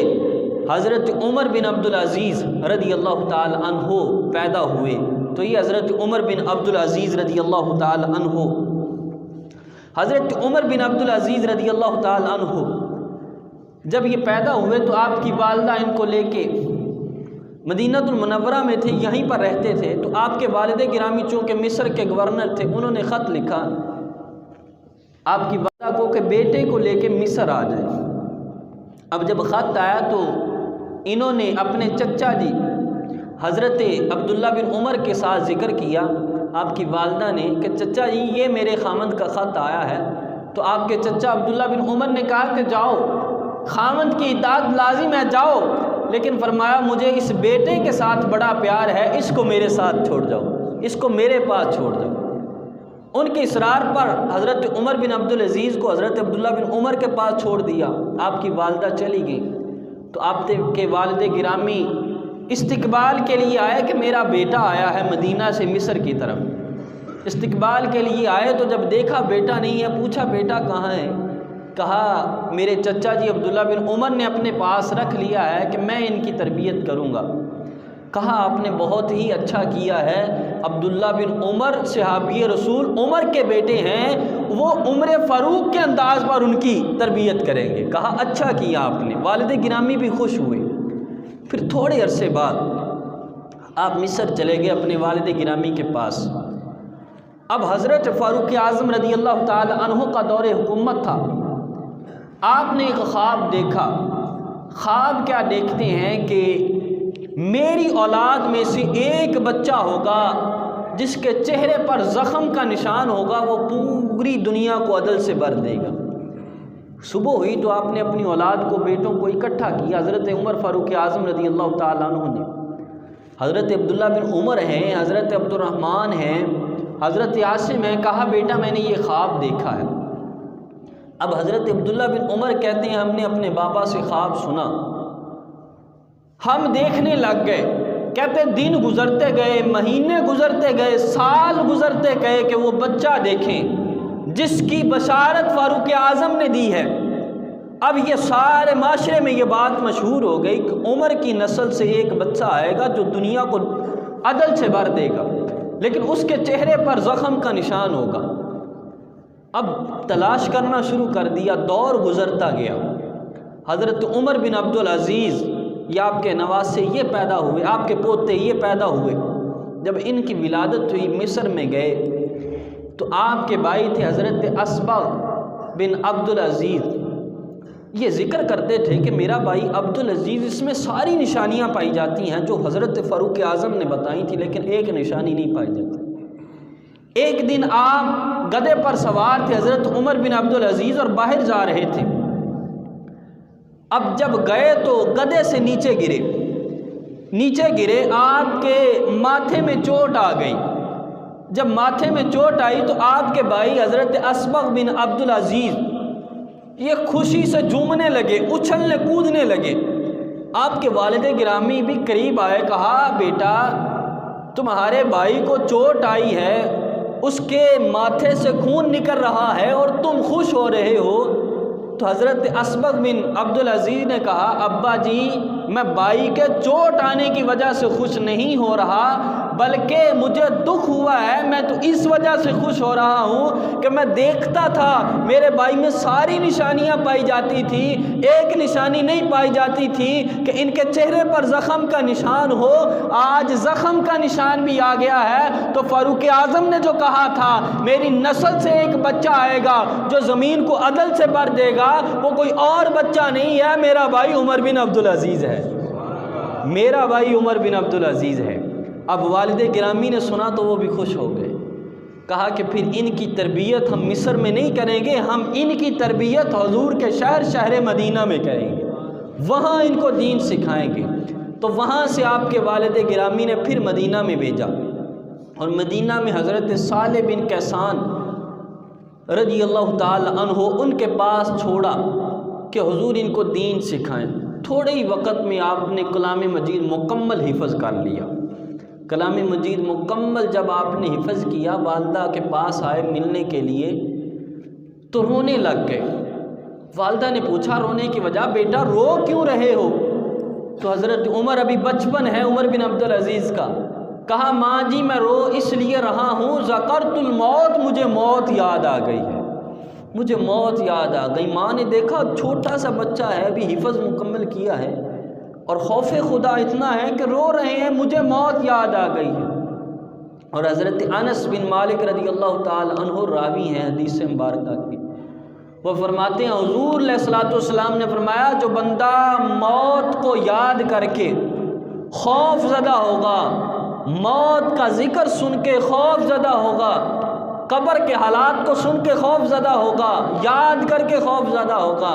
حضرت عمر بن عبدالعزیز رضی اللہ تعالی عنہ پیدا ہوئے۔ تو یہ حضرت عمر بن عبدالعزیز رضی اللہ تعالی عنہ، حضرت عمر بن عبدالعزیز رضی اللہ تعالی عنہ جب یہ پیدا ہوئے تو آپ کی والدہ ان کو لے کے مدینہ المنورہ میں تھے، یہیں پر رہتے تھے۔ تو آپ کے والد گرامی چونکہ مصر کے گورنر تھے، انہوں نے خط لکھا آپ کی والدہ کو کہ بیٹے کو لے کے مصر آ جائے۔ اب جب خط آیا تو انہوں نے اپنے چچا جی حضرت عبداللہ بن عمر کے ساتھ ذکر کیا، آپ کی والدہ نے، کہ چچا جی یہ میرے خامند کا خط آیا ہے۔ تو آپ کے چچا عبداللہ بن عمر نے کہا کہ جاؤ، خامند کی اطاعت لازم ہے، جاؤ، لیکن فرمایا مجھے اس بیٹے کے ساتھ بڑا پیار ہے، اس کو میرے ساتھ چھوڑ جاؤ، اس کو میرے پاس چھوڑ جاؤ۔ ان کے اصرار پر حضرت عمر بن عبدالعزیز کو حضرت عبداللہ بن عمر کے پاس چھوڑ دیا، آپ کی والدہ چلی گئی۔ تو آپ کے والد گرامی استقبال کے لیے آئے کہ میرا بیٹا آیا ہے مدینہ سے مصر کی طرف، استقبال کے لیے آئے تو جب دیکھا بیٹا نہیں ہے، پوچھا بیٹا کہاں ہے؟ کہا میرے چچا جی عبداللہ بن عمر نے اپنے پاس رکھ لیا ہے کہ میں ان کی تربیت کروں گا۔ کہا آپ نے بہت ہی اچھا کیا ہے، عبداللہ بن عمر صحابی رسول عمر کے بیٹے ہیں، وہ عمر فاروق کے انداز پر ان کی تربیت کریں گے۔ کہا اچھا کیا آپ نے، والد گرامی بھی خوش ہوئے۔ پھر تھوڑے عرصے بعد آپ مصر چلے گئے اپنے والد گرامی کے پاس۔ اب حضرت فاروق اعظم رضی اللہ تعالی عنہ کا دور حکومت تھا۔ آپ نے ایک خواب دیکھا۔ خواب کیا دیکھتے ہیں کہ میری اولاد میں سے ایک بچہ ہوگا جس کے چہرے پر زخم کا نشان ہوگا، وہ پوری دنیا کو عدل سے بھر دے گا۔ صبح ہوئی تو آپ نے اپنی اولاد کو، بیٹوں کو اکٹھا کیا۔ حضرت عمر فاروق اعظم رضی اللہ تعالیٰ عنہ نے، حضرت عبداللہ بن عمر ہیں، حضرت عبد الرحمن ہیں، حضرت عاصم ہیں، کہا بیٹا میں نے یہ خواب دیکھا ہے۔ اب حضرت عبداللہ بن عمر کہتے ہیں ہم نے اپنے بابا سے خواب سنا، ہم دیکھنے لگ گئے۔ کہتے دن گزرتے گئے، مہینے گزرتے گئے، سال گزرتے گئے کہ وہ بچہ دیکھیں جس کی بشارت فاروق اعظم نے دی ہے۔ اب یہ سارے معاشرے میں یہ بات مشہور ہو گئی کہ عمر کی نسل سے ایک بچہ آئے گا جو دنیا کو عدل سے بھر دے گا، لیکن اس کے چہرے پر زخم کا نشان ہوگا۔ اب تلاش کرنا شروع کر دیا، دور گزرتا گیا۔ حضرت عمر بن عبدالعزیز یہ آپ کے نواسے یہ پیدا ہوئے، آپ کے پوتے یہ پیدا ہوئے۔ جب ان کی ولادت ہوئی مصر میں گئے تو آپ کے بھائی تھے حضرت اسبغ بن عبدالعزیز، یہ ذکر کرتے تھے کہ میرا بھائی عبدالعزیز اس میں ساری نشانیاں پائی جاتی ہیں جو حضرت فاروق اعظم نے بتائی تھی، لیکن ایک نشانی نہیں پائی جاتی۔ ایک دن آپ گدھے پر سوار تھے، حضرت عمر بن عبدالعزیز، اور باہر جا رہے تھے۔ اب جب گئے تو گدھے سے نیچے گرے، آپ کے ماتھے میں چوٹ آ گئی۔ جب ماتھے میں چوٹ آئی تو آپ کے بھائی حضرت اسبغ بن عبدالعزیز یہ خوشی سے جھومنے لگے، اچھلنے کودنے لگے۔ آپ کے والد گرامی بھی قریب آئے، کہا بیٹا تمہارے بھائی کو چوٹ آئی ہے، اس کے ماتھے سے خون نکل رہا ہے اور تم خوش ہو رہے ہو۔ تو حضرت اسبغ بن عبدالعزیز نے کہا ابا جی میں بھائی کے چوٹ آنے کی وجہ سے خوش نہیں ہو رہا، بلکہ مجھے دکھ ہوا ہے، میں تو اس وجہ سے خوش ہو رہا ہوں کہ میں دیکھتا تھا میرے بھائی میں ساری نشانیاں پائی جاتی تھی، ایک نشانی نہیں پائی جاتی تھی کہ ان کے چہرے پر زخم کا نشان ہو۔ آج زخم کا نشان بھی آ گیا ہے۔ تو فاروق اعظم نے جو کہا تھا میری نسل سے ایک بچہ آئے گا جو زمین کو عدل سے بھر دے گا، وہ کوئی اور بچہ نہیں ہے، میرا بھائی عمر بن عبدالعزیز ہے، میرا بھائی عمر بن عبدالعزیز ہے۔ اب والد گرامی نے سنا تو وہ بھی خوش ہو گئے، کہا کہ پھر ان کی تربیت ہم مصر میں نہیں کریں گے، ہم ان کی تربیت حضور کے شہر مدینہ میں کریں گے، وہاں ان کو دین سکھائیں گے۔ تو وہاں سے آپ کے والد گرامی نے پھر مدینہ میں بھیجا، اور مدینہ میں حضرت صالح بن کیسان رضی اللہ تعالی عنہ ان کے پاس چھوڑا کہ حضور ان کو دین سکھائیں۔ تھوڑے ہی وقت میں آپ نے کلام مجید مکمل حفظ کر لیا۔ کلام مجید مکمل جب آپ نے حفظ کیا، والدہ کے پاس آئے ملنے کے لیے تو رونے لگ گئے۔ والدہ نے پوچھا رونے کی وجہ، بیٹا رو کیوں رہے ہو؟ تو حضرت عمر ابھی بچپن ہے عمر بن عبدالعزیز کا، کہا ماں جی میں رو اس لیے رہا ہوں ذکرت الموت، مجھے موت یاد آ گئی ہے، مجھے موت یاد آ گئی۔ ماں نے دیکھا چھوٹا سا بچہ ہے، ابھی حفظ مکمل کیا ہے، اور خوف خدا اتنا ہے کہ رو رہے ہیں، مجھے موت یاد آ گئی ہے۔ اور حضرت انس بن مالک رضی اللہ تعالی عنہ راوی ہیں حدیث مبارکہ کی، وہ فرماتے ہیں حضور علیہ الصلوۃ والسلام نے فرمایا جو بندہ موت کو یاد کر کے خوف زدہ ہوگا، موت کا ذکر سن کے خوف زدہ ہوگا، قبر کے حالات کو سن کے خوف زدہ ہوگا، یاد کر کے خوف زدہ ہوگا،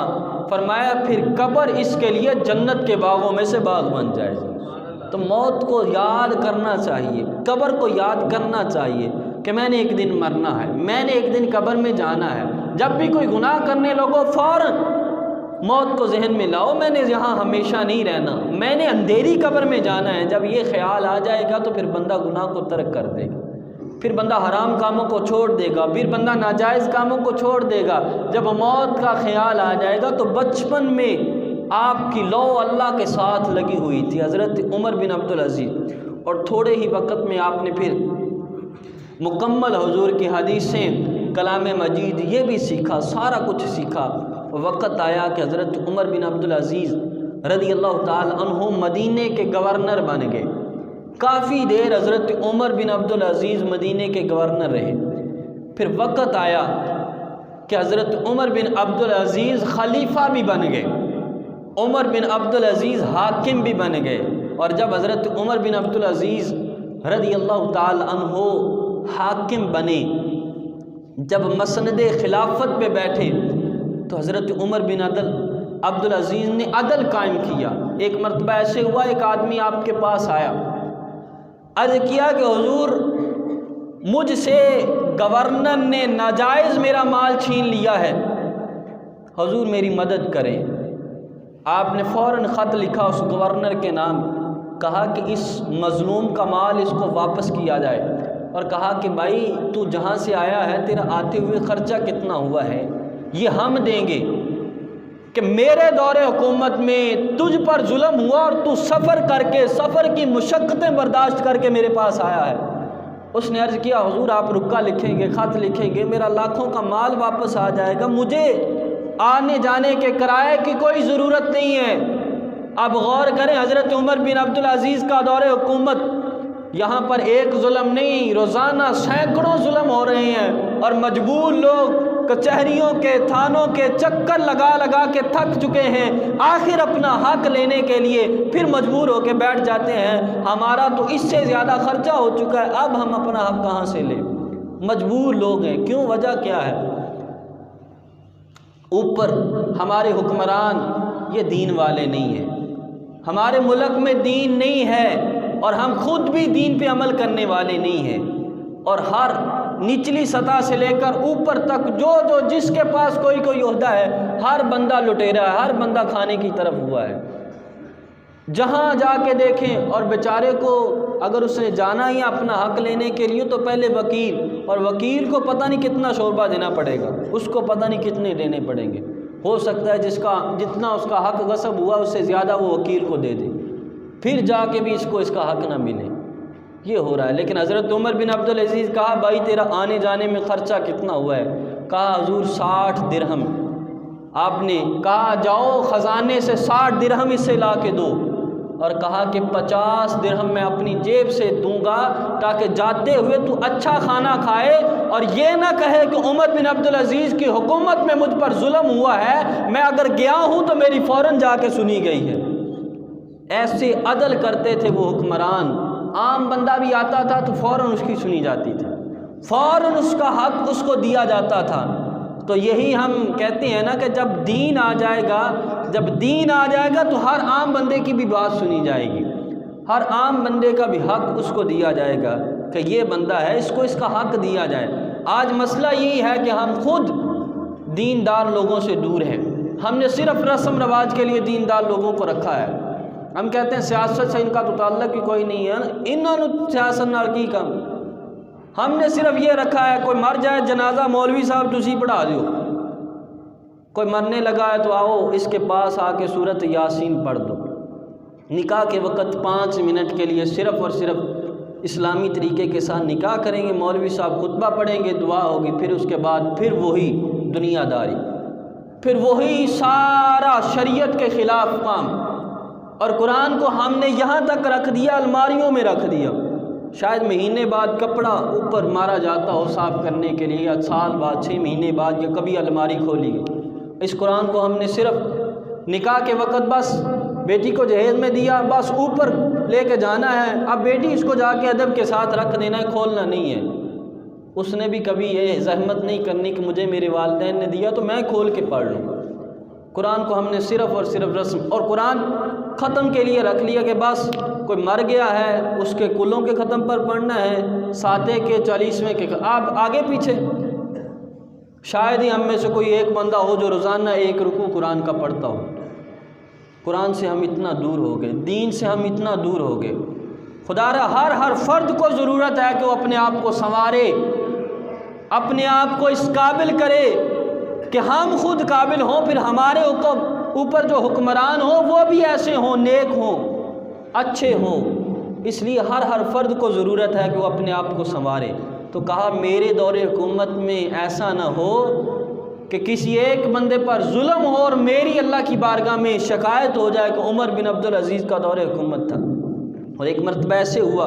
فرمایا پھر قبر اس کے لیے جنت کے باغوں میں سے باغ بن جائے گی۔ تو موت کو یاد کرنا چاہیے، قبر کو یاد کرنا چاہیے کہ میں نے ایک دن مرنا ہے، میں نے ایک دن قبر میں جانا ہے۔ جب بھی کوئی گناہ کرنے لگو فوراً موت کو ذہن میں لاؤ، میں نے یہاں ہمیشہ نہیں رہنا، میں نے اندھیری قبر میں جانا ہے۔ جب یہ خیال آ جائے گا تو پھر بندہ گناہ کو ترک کر دے گا، پھر بندہ حرام کاموں کو چھوڑ دے گا، پھر بندہ ناجائز کاموں کو چھوڑ دے گا۔ جب موت کا خیال آ جائے گا تو بچپن میں آپ کی لو اللہ کے ساتھ لگی ہوئی تھی حضرت عمر بن عبدالعزیز، اور تھوڑے ہی وقت میں آپ نے پھر مکمل حضور کی حدیثیں، کلام مجید یہ بھی سیکھا، سارا کچھ سیکھا۔ وقت آیا کہ حضرت عمر بن عبدالعزیز رضی اللہ تعالی عنہ مدینے کے گورنر بن گئے۔ کافی دیر حضرت عمر بن عبدالعزیز مدینے کے گورنر رہے۔ پھر وقت آیا کہ حضرت عمر بن عبدالعزیز خلیفہ بھی بن گئے، عمر بن عبدالعزیز حاکم بھی بن گئے۔ اور جب حضرت عمر بن عبدالعزیز رضی اللہ تعالی عنہ حاکم بنے، جب مسند خلافت پہ بیٹھے تو حضرت عمر بن عبدالعزیز نے عدل قائم کیا۔ ایک مرتبہ ایسے ہوا ایک آدمی آپ کے پاس آیا، عرض کیا کہ حضور مجھ سے گورنر نے ناجائز میرا مال چھین لیا ہے، حضور میری مدد کریں۔ آپ نے فوراً خط لکھا اس گورنر کے نام، کہا کہ اس مظلوم کا مال اس کو واپس کیا جائے، اور کہا کہ بھائی تو جہاں سے آیا ہے تیرا آتے ہوئے خرچہ کتنا ہوا ہے یہ ہم دیں گے، کہ میرے دور حکومت میں تجھ پر ظلم ہوا اور تو سفر کر کے سفر کی مشقتیں برداشت کر کے میرے پاس آیا ہے۔ اس نے عرض کیا حضور آپ رکا لکھیں گے، خط لکھیں گے، میرا لاکھوں کا مال واپس آ جائے گا، مجھے آنے جانے کے کرائے کی کوئی ضرورت نہیں ہے۔ اب غور کریں حضرت عمر بن عبدالعزیز کا دور حکومت، یہاں پر ایک ظلم نہیں، روزانہ سینکڑوں ظلم ہو رہے ہیں، اور مجبور لوگ کچہریوں کے تھانوں کے چکر لگا لگا کے تھک چکے ہیں، آخر اپنا حق لینے کے لیے پھر مجبور ہو کے بیٹھ جاتے ہیں۔ ہمارا تو اس سے زیادہ خرچہ ہو چکا ہے، اب ہم اپنا حق کہاں سے لیں؟ مجبور لوگ ہیں۔ کیوں؟ وجہ کیا ہے؟ اوپر ہمارے حکمران یہ دین والے نہیں ہیں، ہمارے ملک میں دین نہیں ہے، اور ہم خود بھی دین پہ عمل کرنے والے نہیں ہیں، اور ہر نچلی سطح سے لے کر اوپر تک جو جس کے پاس کوئی عہدہ ہے، ہر بندہ لٹیرا ہے، ہر بندہ کھانے کی طرف ہوا ہے۔ جہاں جا کے دیکھیں، اور بیچارے کو اگر اس نے جانا ہی اپنا حق لینے کے لیے تو پہلے وکیل، اور وکیل کو پتہ نہیں کتنا شوربہ دینا پڑے گا، اس کو پتہ نہیں کتنے دینے پڑیں گے۔ ہو سکتا ہے جتنا اس کا حق غصب ہوا اس سے زیادہ وہ وکیل کو دے دے، پھر جا کے بھی اس کو اس کا حق نہ ملے۔ یہ ہو رہا ہے۔ لیکن حضرت عمر بن عبدالعزیز کہا بھائی تیرا آنے جانے میں خرچہ کتنا ہوا ہے؟ کہا حضور 60 درہم۔ آپ نے کہا جاؤ خزانے سے 60 درہم اس سے لا کے دو، اور کہا کہ 50 درہم میں اپنی جیب سے دوں گا تاکہ جاتے ہوئے تو اچھا کھانا کھائے اور یہ نہ کہے کہ عمر بن عبدالعزیز کی حکومت میں مجھ پر ظلم ہوا ہے، میں اگر گیا ہوں تو میری فوراً جا کے سنی گئی ہے۔ ایسے عدل کرتے تھے وہ حکمران۔ عام بندہ بھی آتا تھا تو فوراً اس کی سنی جاتی تھی، فوراً اس کا حق اس کو دیا جاتا تھا۔ تو یہی ہم کہتے ہیں نا کہ جب دین آ جائے گا تو ہر عام بندے کی بھی بات سنی جائے گی، ہر عام بندے کا بھی حق اس کو دیا جائے گا کہ یہ بندہ ہے، اس کو اس کا حق دیا جائے۔ آج مسئلہ یہی ہے کہ ہم خود دیندار لوگوں سے دور ہیں، ہم نے صرف رسم رواج کے لیے دیندار لوگوں کو رکھا ہے۔ ہم کہتے ہیں سیاست سے ان کا تو تعلق ہی کوئی نہیں ہے، انہوں نے سیاست نال کی کم، ہم نے صرف یہ رکھا ہے کوئی مر جائے جنازہ مولوی صاحب تسی پڑھا دیو، کوئی مرنے لگا ہے تو آؤ اس کے پاس آ کے سورۃ یاسین پڑھ دو۔ نکاح کے وقت 5 منٹ کے لیے صرف اور صرف اسلامی طریقے کے ساتھ نکاح کریں گے، مولوی صاحب خطبہ پڑھیں گے، دعا ہوگی، پھر اس کے بعد پھر وہی دنیا داری، پھر وہی سارا شریعت کے خلاف کام۔ اور قرآن کو ہم نے یہاں تک رکھ دیا، الماریوں میں رکھ دیا، شاید مہینے بعد کپڑا اوپر مارا جاتا ہو صاف کرنے کے لیے، یا سال بعد 6 مہینے بعد، یا کبھی الماری کھولی گئی۔ اس قرآن کو ہم نے صرف نکاح کے وقت بس بیٹی کو جہیز میں دیا، بس اوپر لے کے جانا ہے، اب بیٹی اس کو جا کے ادب کے ساتھ رکھ دینا ہے، کھولنا نہیں ہے۔ اس نے بھی کبھی یہ زحمت نہیں کرنی کہ مجھے میرے والدین نے دیا تو میں کھول کے پڑھ لوں۔ قرآن کو ہم نے صرف اور صرف رسم اور قرآن ختم کے لیے رکھ لیا کہ بس کوئی مر گیا ہے اس کے کلوں کے ختم پر پڑھنا ہے، ساتے کے 40ویں کے، آپ آگے پیچھے شاید ہی ہم میں سے کوئی ایک بندہ ہو جو روزانہ 1 رکوع قرآن کا پڑھتا ہو۔ قرآن سے ہم اتنا دور ہو گئے، دین سے ہم اتنا دور ہو گئے۔ خدا را ہر فرد کو ضرورت ہے کہ وہ اپنے آپ کو سنوارے، اپنے آپ کو اس قابل کرے کہ ہم خود قابل ہوں، پھر ہمارے اوپر جو حکمران ہوں وہ بھی ایسے ہوں، نیک ہوں، اچھے ہوں۔ اس لیے ہر فرد کو ضرورت ہے کہ وہ اپنے آپ کو سنوارے۔ تو کہا میرے دور حکومت میں ایسا نہ ہو کہ کسی ایک بندے پر ظلم ہو اور میری اللہ کی بارگاہ میں شکایت ہو جائے کہ عمر بن عبدالعزیز کا دور حکومت تھا۔ اور ایک مرتبہ ایسے ہوا،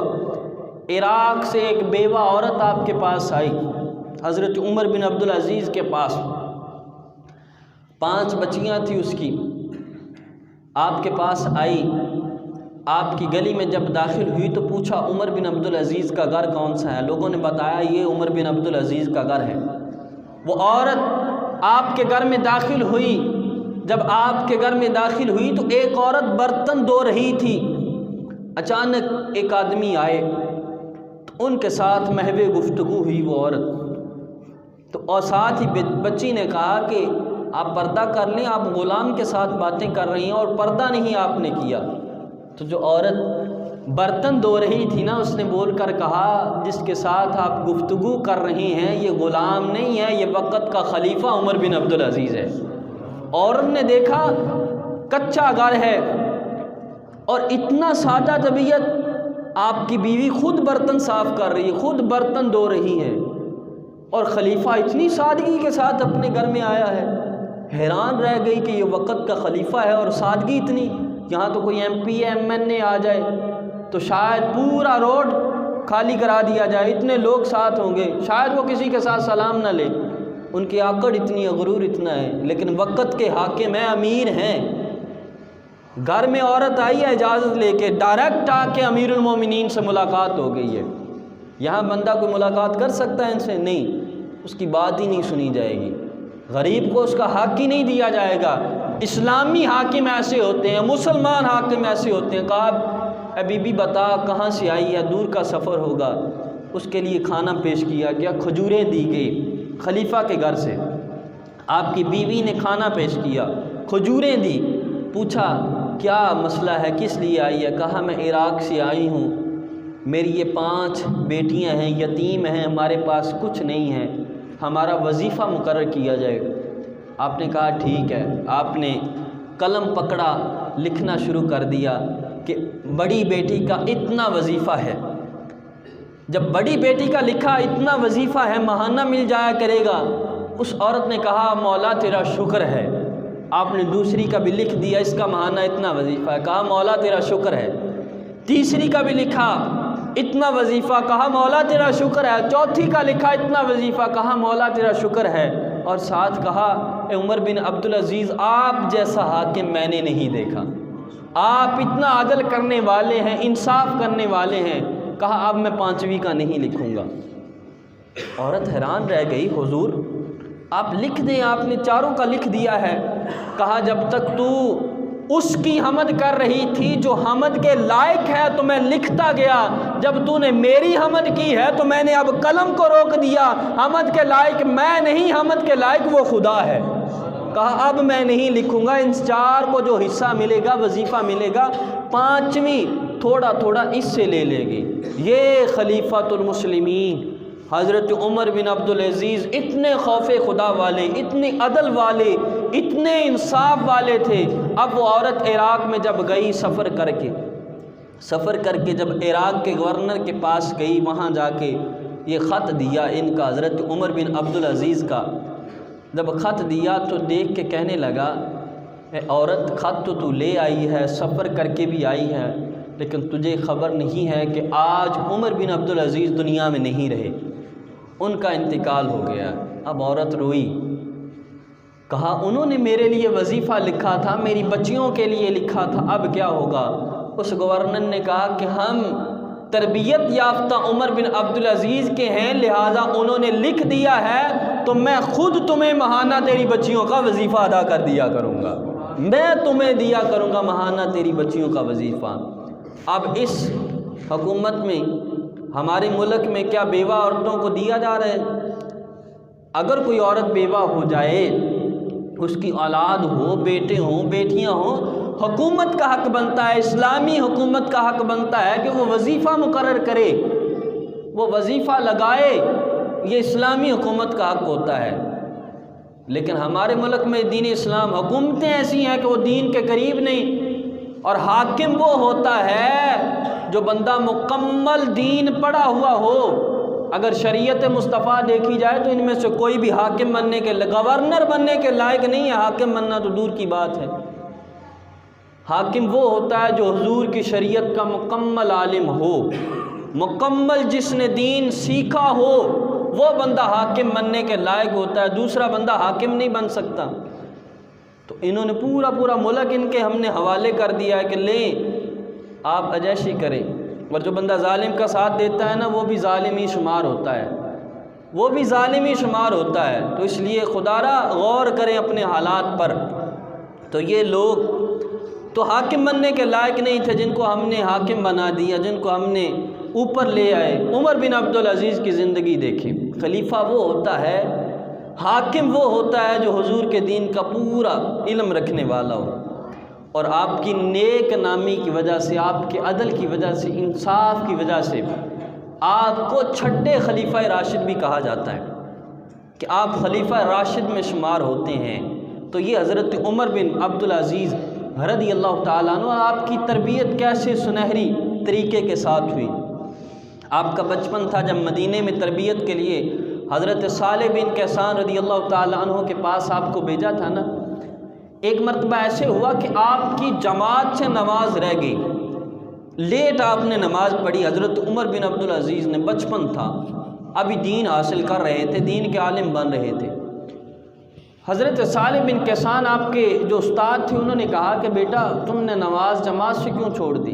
عراق سے ایک بیوہ عورت آپ کے پاس آئی، حضرت عمر بن عبدالعزیز کے پاس، 5 بچیاں تھیں اس کی، آپ کے پاس آئی، آپ کی گلی میں جب داخل ہوئی تو پوچھا عمر بن عبدالعزیز کا گھر کون سا ہے؟ لوگوں نے بتایا یہ عمر بن عبدالعزیز کا گھر ہے۔ وہ عورت آپ کے گھر میں داخل ہوئی، جب آپ کے گھر میں داخل ہوئی تو ایک عورت برتن دھو رہی تھی، اچانک ایک آدمی آئے تو ان کے ساتھ محو گفتگو ہوئی وہ عورت تو، اور ساتھ ہی بچی نے کہا کہ آپ پردہ کر لیں، آپ غلام کے ساتھ باتیں کر رہی ہیں اور پردہ نہیں آپ نے کیا۔ تو جو عورت برتن دھو رہی تھی نا، اس نے بول کر کہا جس کے ساتھ آپ گفتگو کر رہے ہیں یہ غلام نہیں ہے، یہ وقت کا خلیفہ عمر بن عبدالعزیز ہے۔ عورت نے دیکھا کچا گھر ہے اور اتنا سادہ طبیعت، آپ کی بیوی خود برتن صاف کر رہی ہے، خود برتن دھو رہی ہے، اور خلیفہ اتنی سادگی کے ساتھ اپنے گھر میں آیا ہے۔ حیران رہ گئی کہ یہ وقت کا خلیفہ ہے اور سادگی اتنی، یہاں تو کوئی ایم پی ایم این اے آ جائے تو شاید پورا روڈ خالی کرا دیا جائے، اتنے لوگ ساتھ ہوں گے، شاید وہ کسی کے ساتھ سلام نہ لے، ان کی آکڑ اتنی ہے، غرور اتنا ہے، لیکن وقت کے حاکم ہیں، امیر ہیں۔ گھر میں عورت آئی ہے اجازت لے کے، ڈائریکٹ آ کے امیر المومنین سے ملاقات ہو گئی ہے، یہاں بندہ کوئی ملاقات کر سکتا ہے ان سے؟ نہیں، اس کی بات ہی نہیں سنی جائے گی، غریب کو اس کا حق ہی نہیں دیا جائے گا۔ اسلامی حاکم ایسے ہوتے ہیں، مسلمان حاکم ایسے ہوتے ہیں، کہا اے بی بی بتا کہاں سے آئی ہے، دور کا سفر ہوگا، اس کے لیے کھانا پیش کیا گیا، کھجوریں دی گئی خلیفہ کے گھر سے، آپ کی بیوی نے کھانا پیش کیا، کھجوریں دی، پوچھا کیا مسئلہ ہے، کس لیے آئی ہے؟ کہا میں عراق سے آئی ہوں، میری یہ 5 بیٹیاں ہیں، یتیم ہیں، ہمارے پاس کچھ نہیں ہے، ہمارا وظیفہ مقرر کیا جائے۔ آپ نے کہا ٹھیک ہے۔ آپ نے قلم پکڑا، لکھنا شروع کر دیا کہ بڑی بیٹی کا اتنا وظیفہ ہے۔ جب بڑی بیٹی کا لکھا اتنا وظیفہ ہے، ماہانہ مل جایا کرے گا، اس عورت نے کہا مولا تیرا شکر ہے۔ آپ نے دوسری کا بھی لکھ دیا، اس کا ماہانہ اتنا وظیفہ ہے، کہا مولا تیرا شکر ہے۔ تیسری کا بھی لکھا اتنا وظیفہ، کہا مولا تیرا شکر ہے۔ چوتھی کا لکھا اتنا وظیفہ، کہا مولا تیرا شکر ہے، اور ساتھ کہا اے عمر بن عبدالعزیز آپ جیسا حاکم میں نے نہیں دیکھا، آپ اتنا عدل کرنے والے ہیں، انصاف کرنے والے ہیں۔ کہا اب میں 5ویں کا نہیں لکھوں گا۔ عورت حیران رہ گئی، حضور آپ لکھ دیں، آپ نے 4 کا لکھ دیا ہے۔ کہا جب تک تو اس کی حمد کر رہی تھی جو حمد کے لائق ہے تو میں لکھتا گیا، جب تو نے میری حمد کی ہے تو میں نے اب قلم کو روک دیا، حمد کے لائق میں نہیں، حمد کے لائق وہ خدا ہے۔ کہا اب میں نہیں لکھوں گا، ان 4 کو جو حصہ ملے گا، وظیفہ ملے گا، 5ویں تھوڑا تھوڑا اس سے لے لے گی۔ یہ خلیفۃ المسلمین حضرت عمر بن عبدالعزیز اتنے خوف خدا والے، اتنے عدل والے، اتنے انصاف والے تھے۔ اب وہ عورت عراق میں جب گئی سفر کر کے جب عراق کے گورنر کے پاس گئی، وہاں جا کے یہ خط دیا ان کا، حضرت عمر بن عبدالعزیز کا۔ جب خط دیا تو دیکھ کے کہنے لگا اے عورت، خط تو لے آئی ہے، سفر کر کے بھی آئی ہے، لیکن تجھے خبر نہیں ہے کہ آج عمر بن عبدالعزیز دنیا میں نہیں رہے، ان کا انتقال ہو گیا۔ اب عورت روئی، کہا انہوں نے میرے لیے وظیفہ لکھا تھا، میری بچیوں کے لیے لکھا تھا، اب کیا ہوگا؟ اس گورنر نے کہا کہ ہم تربیت یافتہ عمر بن عبدالعزیز کے ہیں، لہٰذا انہوں نے لکھ دیا ہے تو میں خود تمہیں ماہانہ تیری بچیوں کا وظیفہ ادا کر دیا کروں گا، میں تمہیں دیا کروں گا ماہانہ تیری بچیوں کا وظیفہ۔ اب اس حکومت میں ہمارے ملک میں کیا بیوہ عورتوں کو دیا جا رہا ہے؟ اگر کوئی عورت بیوہ ہو جائے، اس کی اولاد ہو، بیٹے ہوں، بیٹیاں ہوں، حکومت کا حق بنتا ہے، اسلامی حکومت کا حق بنتا ہے کہ وہ وظیفہ مقرر کرے، وہ وظیفہ لگائے، یہ اسلامی حکومت کا حق ہوتا ہے۔ لیکن ہمارے ملک میں دین اسلام حکومتیں ایسی ہیں کہ وہ دین کے قریب نہیں، اور حاکم وہ ہوتا ہے جو بندہ مکمل دین پڑھا ہوا ہو۔ اگر شریعت مصطفیٰ دیکھی جائے تو ان میں سے کوئی بھی حاکم بننے کے، گورنر بننے کے لائق نہیں ہے، حاکم بننا تو دور کی بات ہے۔ حاکم وہ ہوتا ہے جو حضور کی شریعت کا مکمل عالم ہو، مکمل جس نے دین سیکھا ہو، وہ بندہ حاکم بننے کے لائق ہوتا ہے، دوسرا بندہ حاکم نہیں بن سکتا۔ تو انہوں نے پورا ملک ان کے ہم نے حوالے کر دیا ہے کہ لیں آپ عجائشی کریں، اور جو بندہ ظالم کا ساتھ دیتا ہے نا، وہ بھی ظالم ہی شمار ہوتا ہے، وہ بھی ظالم ہی شمار ہوتا ہے۔ تو اس لیے خدا را غور کریں اپنے حالات پر۔ تو یہ لوگ تو حاکم بننے کے لائق نہیں تھے، جن کو ہم نے حاکم بنا دیا، جن کو ہم نے اوپر لے آئے۔ عمر بن عبدالعزیز کی زندگی دیکھیں، خلیفہ وہ ہوتا ہے، حاکم وہ ہوتا ہے جو حضور کے دین کا پورا علم رکھنے والا ہو، اور آپ کی نیک نامی کی وجہ سے، آپ کے عدل کی وجہ سے، انصاف کی وجہ سے آپ کو چھٹے خلیفہ راشد بھی کہا جاتا ہے کہ آپ خلیفہ راشد میں شمار ہوتے ہیں۔ تو یہ حضرت عمر بن عبدالعزیز رضی اللہ تعالیٰ عنہ، آپ کی تربیت کیسے سنہری طریقے کے ساتھ ہوئی۔ آپ کا بچپن تھا جب مدینے میں تربیت کے لیے حضرت صالح بن کیسان رضی اللہ تعالیٰ عنہ کے پاس آپ کو بھیجا تھا نا۔ ایک مرتبہ ایسے ہوا کہ آپ کی جماعت سے نماز رہ گئی، لیٹ آپ نے نماز پڑھی۔ حضرت عمر بن عبدالعزیز نے، بچپن تھا، ابھی دین حاصل کر رہے تھے، دین کے عالم بن رہے تھے۔ حضرت صالح بن کیسان آپ کے جو استاد تھے، انہوں نے کہا کہ بیٹا تم نے نماز جماعت سے کیوں چھوڑ دی؟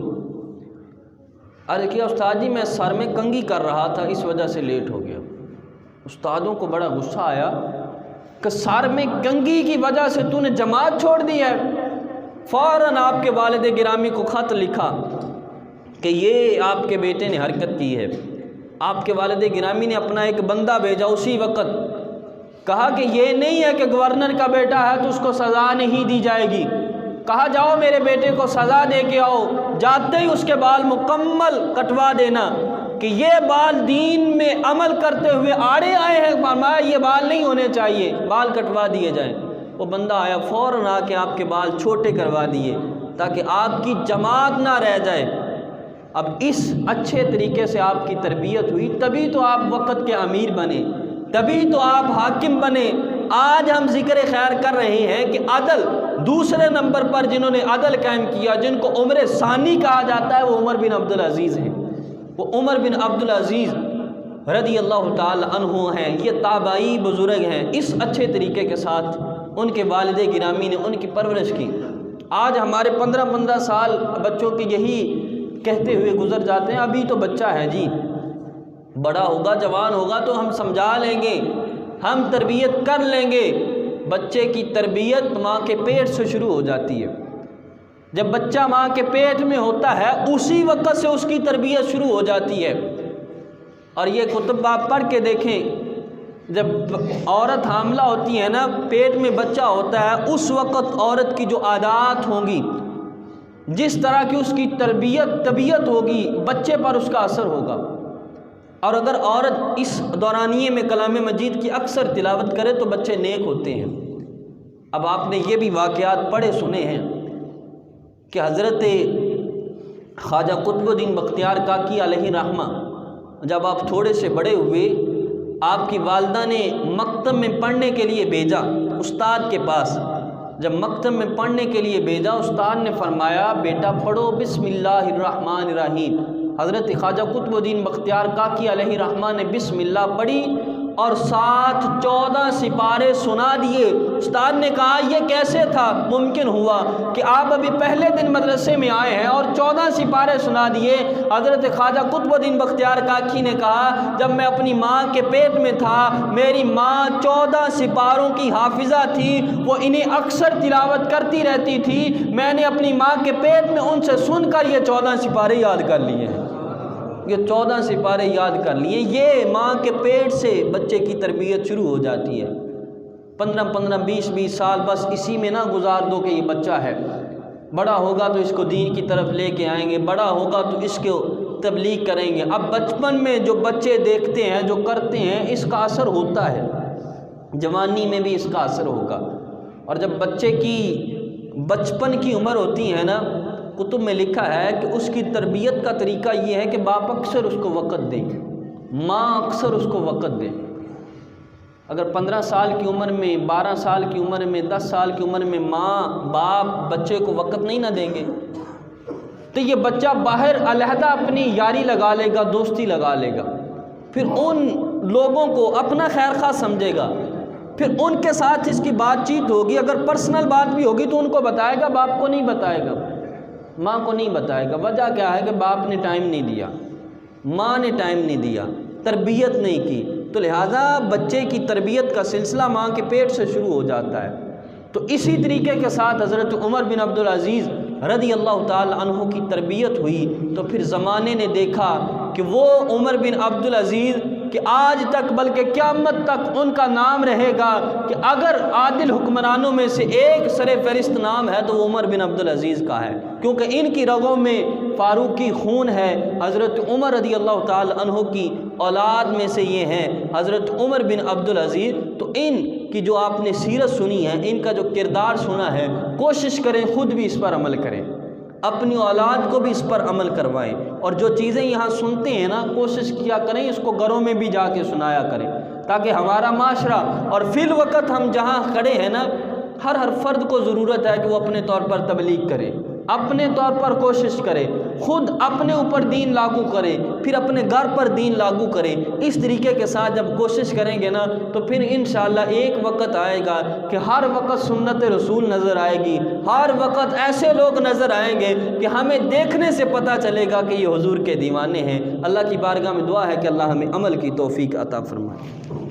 عرض کیا استاد جی میں سر میں کنگھی کر رہا تھا اس وجہ سے لیٹ ہو گیا۔ استادوں کو بڑا غصہ آیا کہ سر میں کنگھی کی وجہ سے تو نے جماعت چھوڑ دی ہے۔ فوراً آپ کے والد گرامی کو خط لکھا کہ یہ آپ کے بیٹے نے حرکت کی ہے۔ آپ کے والد گرامی نے اپنا ایک بندہ بھیجا اسی وقت، کہا کہ یہ نہیں ہے کہ گورنر کا بیٹا ہے تو اس کو سزا نہیں دی جائے گی، کہا جاؤ میرے بیٹے کو سزا دے کے آؤ، جاتے ہی اس کے بال مکمل کٹوا دینا کہ یہ بال دین میں عمل کرتے ہوئے آڑے آئے ہیں، فرمایا یہ بال نہیں ہونے چاہیے، بال کٹوا دیے جائیں۔ وہ بندہ آیا، فوراً آ کے آپ کے بال چھوٹے کروا دیے تاکہ آپ کی جماعت نہ رہ جائے۔ اب اس اچھے طریقے سے آپ کی تربیت ہوئی، تبھی تو آپ وقت کے امیر بنے، تبھی تو آپ حاکم بنے۔ آج ہم ذکر خیر کر رہے ہیں کہ عدل دوسرے نمبر پر جنہوں نے عدل قائم کیا، جن کو عمر ثانی کہا جاتا ہے، وہ عمر بن عبدالعزیز ہیں۔ وہ عمر بن عبدالعزیز رضی اللہ تعالی عنہ ہیں، یہ تابعی بزرگ ہیں۔ اس اچھے طریقے کے ساتھ ان کے والد گرامی نے ان کی پرورش کی۔ آج ہمارے 15 سال بچوں کی یہی کہتے ہوئے گزر جاتے ہیں، ابھی تو بچہ ہے جی، بڑا ہوگا جوان ہوگا تو ہم سمجھا لیں گے، ہم تربیت کر لیں گے۔ بچے کی تربیت ماں کے پیٹ سے شروع ہو جاتی ہے۔ جب بچہ ماں کے پیٹ میں ہوتا ہے اسی وقت سے اس کی تربیت شروع ہو جاتی ہے۔ اور یہ کتب آپ پڑھ کے دیکھیں، جب عورت حاملہ ہوتی ہے نا، پیٹ میں بچہ ہوتا ہے، اس وقت عورت کی جو عادات ہوں گی، جس طرح کی اس کی طبیعت ہوگی، بچے پر اس کا اثر ہوگا۔ اور اگر عورت اس دورانیے میں کلام مجید کی اکثر تلاوت کرے تو بچے نیک ہوتے ہیں۔ اب آپ نے یہ بھی واقعات پڑھے سنے ہیں کہ حضرت خواجہ قطب الدین بختیار کاکی علیہ رحمہ جب آپ تھوڑے سے بڑے ہوئے، آپ کی والدہ نے مکتب میں پڑھنے کے لیے بھیجا استاد کے پاس۔ جب مکتب میں پڑھنے کے لیے بھیجا، استاد نے فرمایا بیٹا پڑھو بسم اللہ الرحمن الرحیم۔ حضرت خواجہ قطب الدین بختیار کاکی علیہ رحمہ نے بسم اللہ پڑھی اور ساتھ 14 سپارے سنا دیے۔ استاد نے کہا یہ کیسے تھا ممکن ہوا کہ آپ ابھی پہلے دن مدرسے میں آئے ہیں اور 14 سپارے سنا دیے؟ حضرت خواجہ قطب الدین بختیار کاکی نے کہا جب میں اپنی ماں کے پیٹ میں تھا، میری ماں 14 سپاروں کی حافظہ تھی، وہ انہیں اکثر تلاوت کرتی رہتی تھی، میں نے اپنی ماں کے پیٹ میں ان سے سن کر یہ 14 سپارے یاد کر لیے ہیں، یہ 14 سپارے یاد کر لیے۔ یہ ماں کے پیٹ سے بچے کی تربیت شروع ہو جاتی ہے۔ 15 20 سال بس اسی میں نہ گزار دو کہ یہ بچہ ہے، بڑا ہوگا تو اس کو دین کی طرف لے کے آئیں گے، بڑا ہوگا تو اس کو تبلیغ کریں گے۔ اب بچپن میں جو بچے دیکھتے ہیں، جو کرتے ہیں، اس کا اثر ہوتا ہے، جوانی میں بھی اس کا اثر ہوگا۔ اور جب بچے کی بچپن کی عمر ہوتی ہے نا، کتب میں لکھا ہے کہ اس کی تربیت کا طریقہ یہ ہے کہ باپ اکثر اس کو وقت دے، ماں اکثر اس کو وقت دے۔ اگر 15 سال کی عمر میں، 12 سال کی عمر میں، 10 سال کی عمر میں ماں باپ بچے کو وقت نہیں نہ دیں گے تو یہ بچہ باہر علیحدہ اپنی یاری لگا لے گا، دوستی لگا لے گا، پھر ان لوگوں کو اپنا خیر خواہ سمجھے گا، پھر ان کے ساتھ اس کی بات چیت ہوگی، اگر پرسنل بات بھی ہوگی تو ان کو بتائے گا، باپ کو نہیں بتائے گا، ماں کو نہیں بتائے گا۔ وجہ کیا ہے کہ باپ نے ٹائم نہیں دیا، ماں نے ٹائم نہیں دیا، تربیت نہیں کی، تو لہٰذا بچے کی تربیت کا سلسلہ ماں کے پیٹ سے شروع ہو جاتا ہے۔ تو اسی طریقے کے ساتھ حضرت عمر بن عبدالعزیز رضی اللہ تعالی عنہ کی تربیت ہوئی، تو پھر زمانے نے دیکھا کہ وہ عمر بن عبدالعزیز کہ آج تک بلکہ قیامت تک ان کا نام رہے گا کہ اگر عادل حکمرانوں میں سے ایک سر فہرست نام ہے تو وہ عمر بن عبدالعزیز کا ہے، کیونکہ ان کی رگوں میں فاروقی خون ہے۔ حضرت عمر رضی اللہ تعالی عنہ کی اولاد میں سے یہ ہیں حضرت عمر بن عبدالعزیز۔ تو ان کی جو آپ نے سیرت سنی ہے، ان کا جو کردار سنا ہے، کوشش کریں خود بھی اس پر عمل کریں، اپنی اولاد کو بھی اس پر عمل کروائیں، اور جو چیزیں یہاں سنتے ہیں نا، کوشش کیا کریں اس کو گھروں میں بھی جا کے سنایا کریں، تاکہ ہمارا معاشرہ اور فی الوقت ہم جہاں کھڑے ہیں نا، ہر فرد کو ضرورت ہے کہ وہ اپنے طور پر تبلیغ کرے۔ اپنے طور پر کوشش کرے، خود اپنے اوپر دین لاگو کرے، پھر اپنے گھر پر دین لاگو کرے۔ اس طریقے کے ساتھ جب کوشش کریں گے نا تو پھر انشاءاللہ ایک وقت آئے گا کہ ہر وقت سنت رسول نظر آئے گی، ہر وقت ایسے لوگ نظر آئیں گے کہ ہمیں دیکھنے سے پتہ چلے گا کہ یہ حضور کے دیوانے ہیں۔ اللہ کی بارگاہ میں دعا ہے کہ اللہ ہمیں عمل کی توفیق عطا فرمائے۔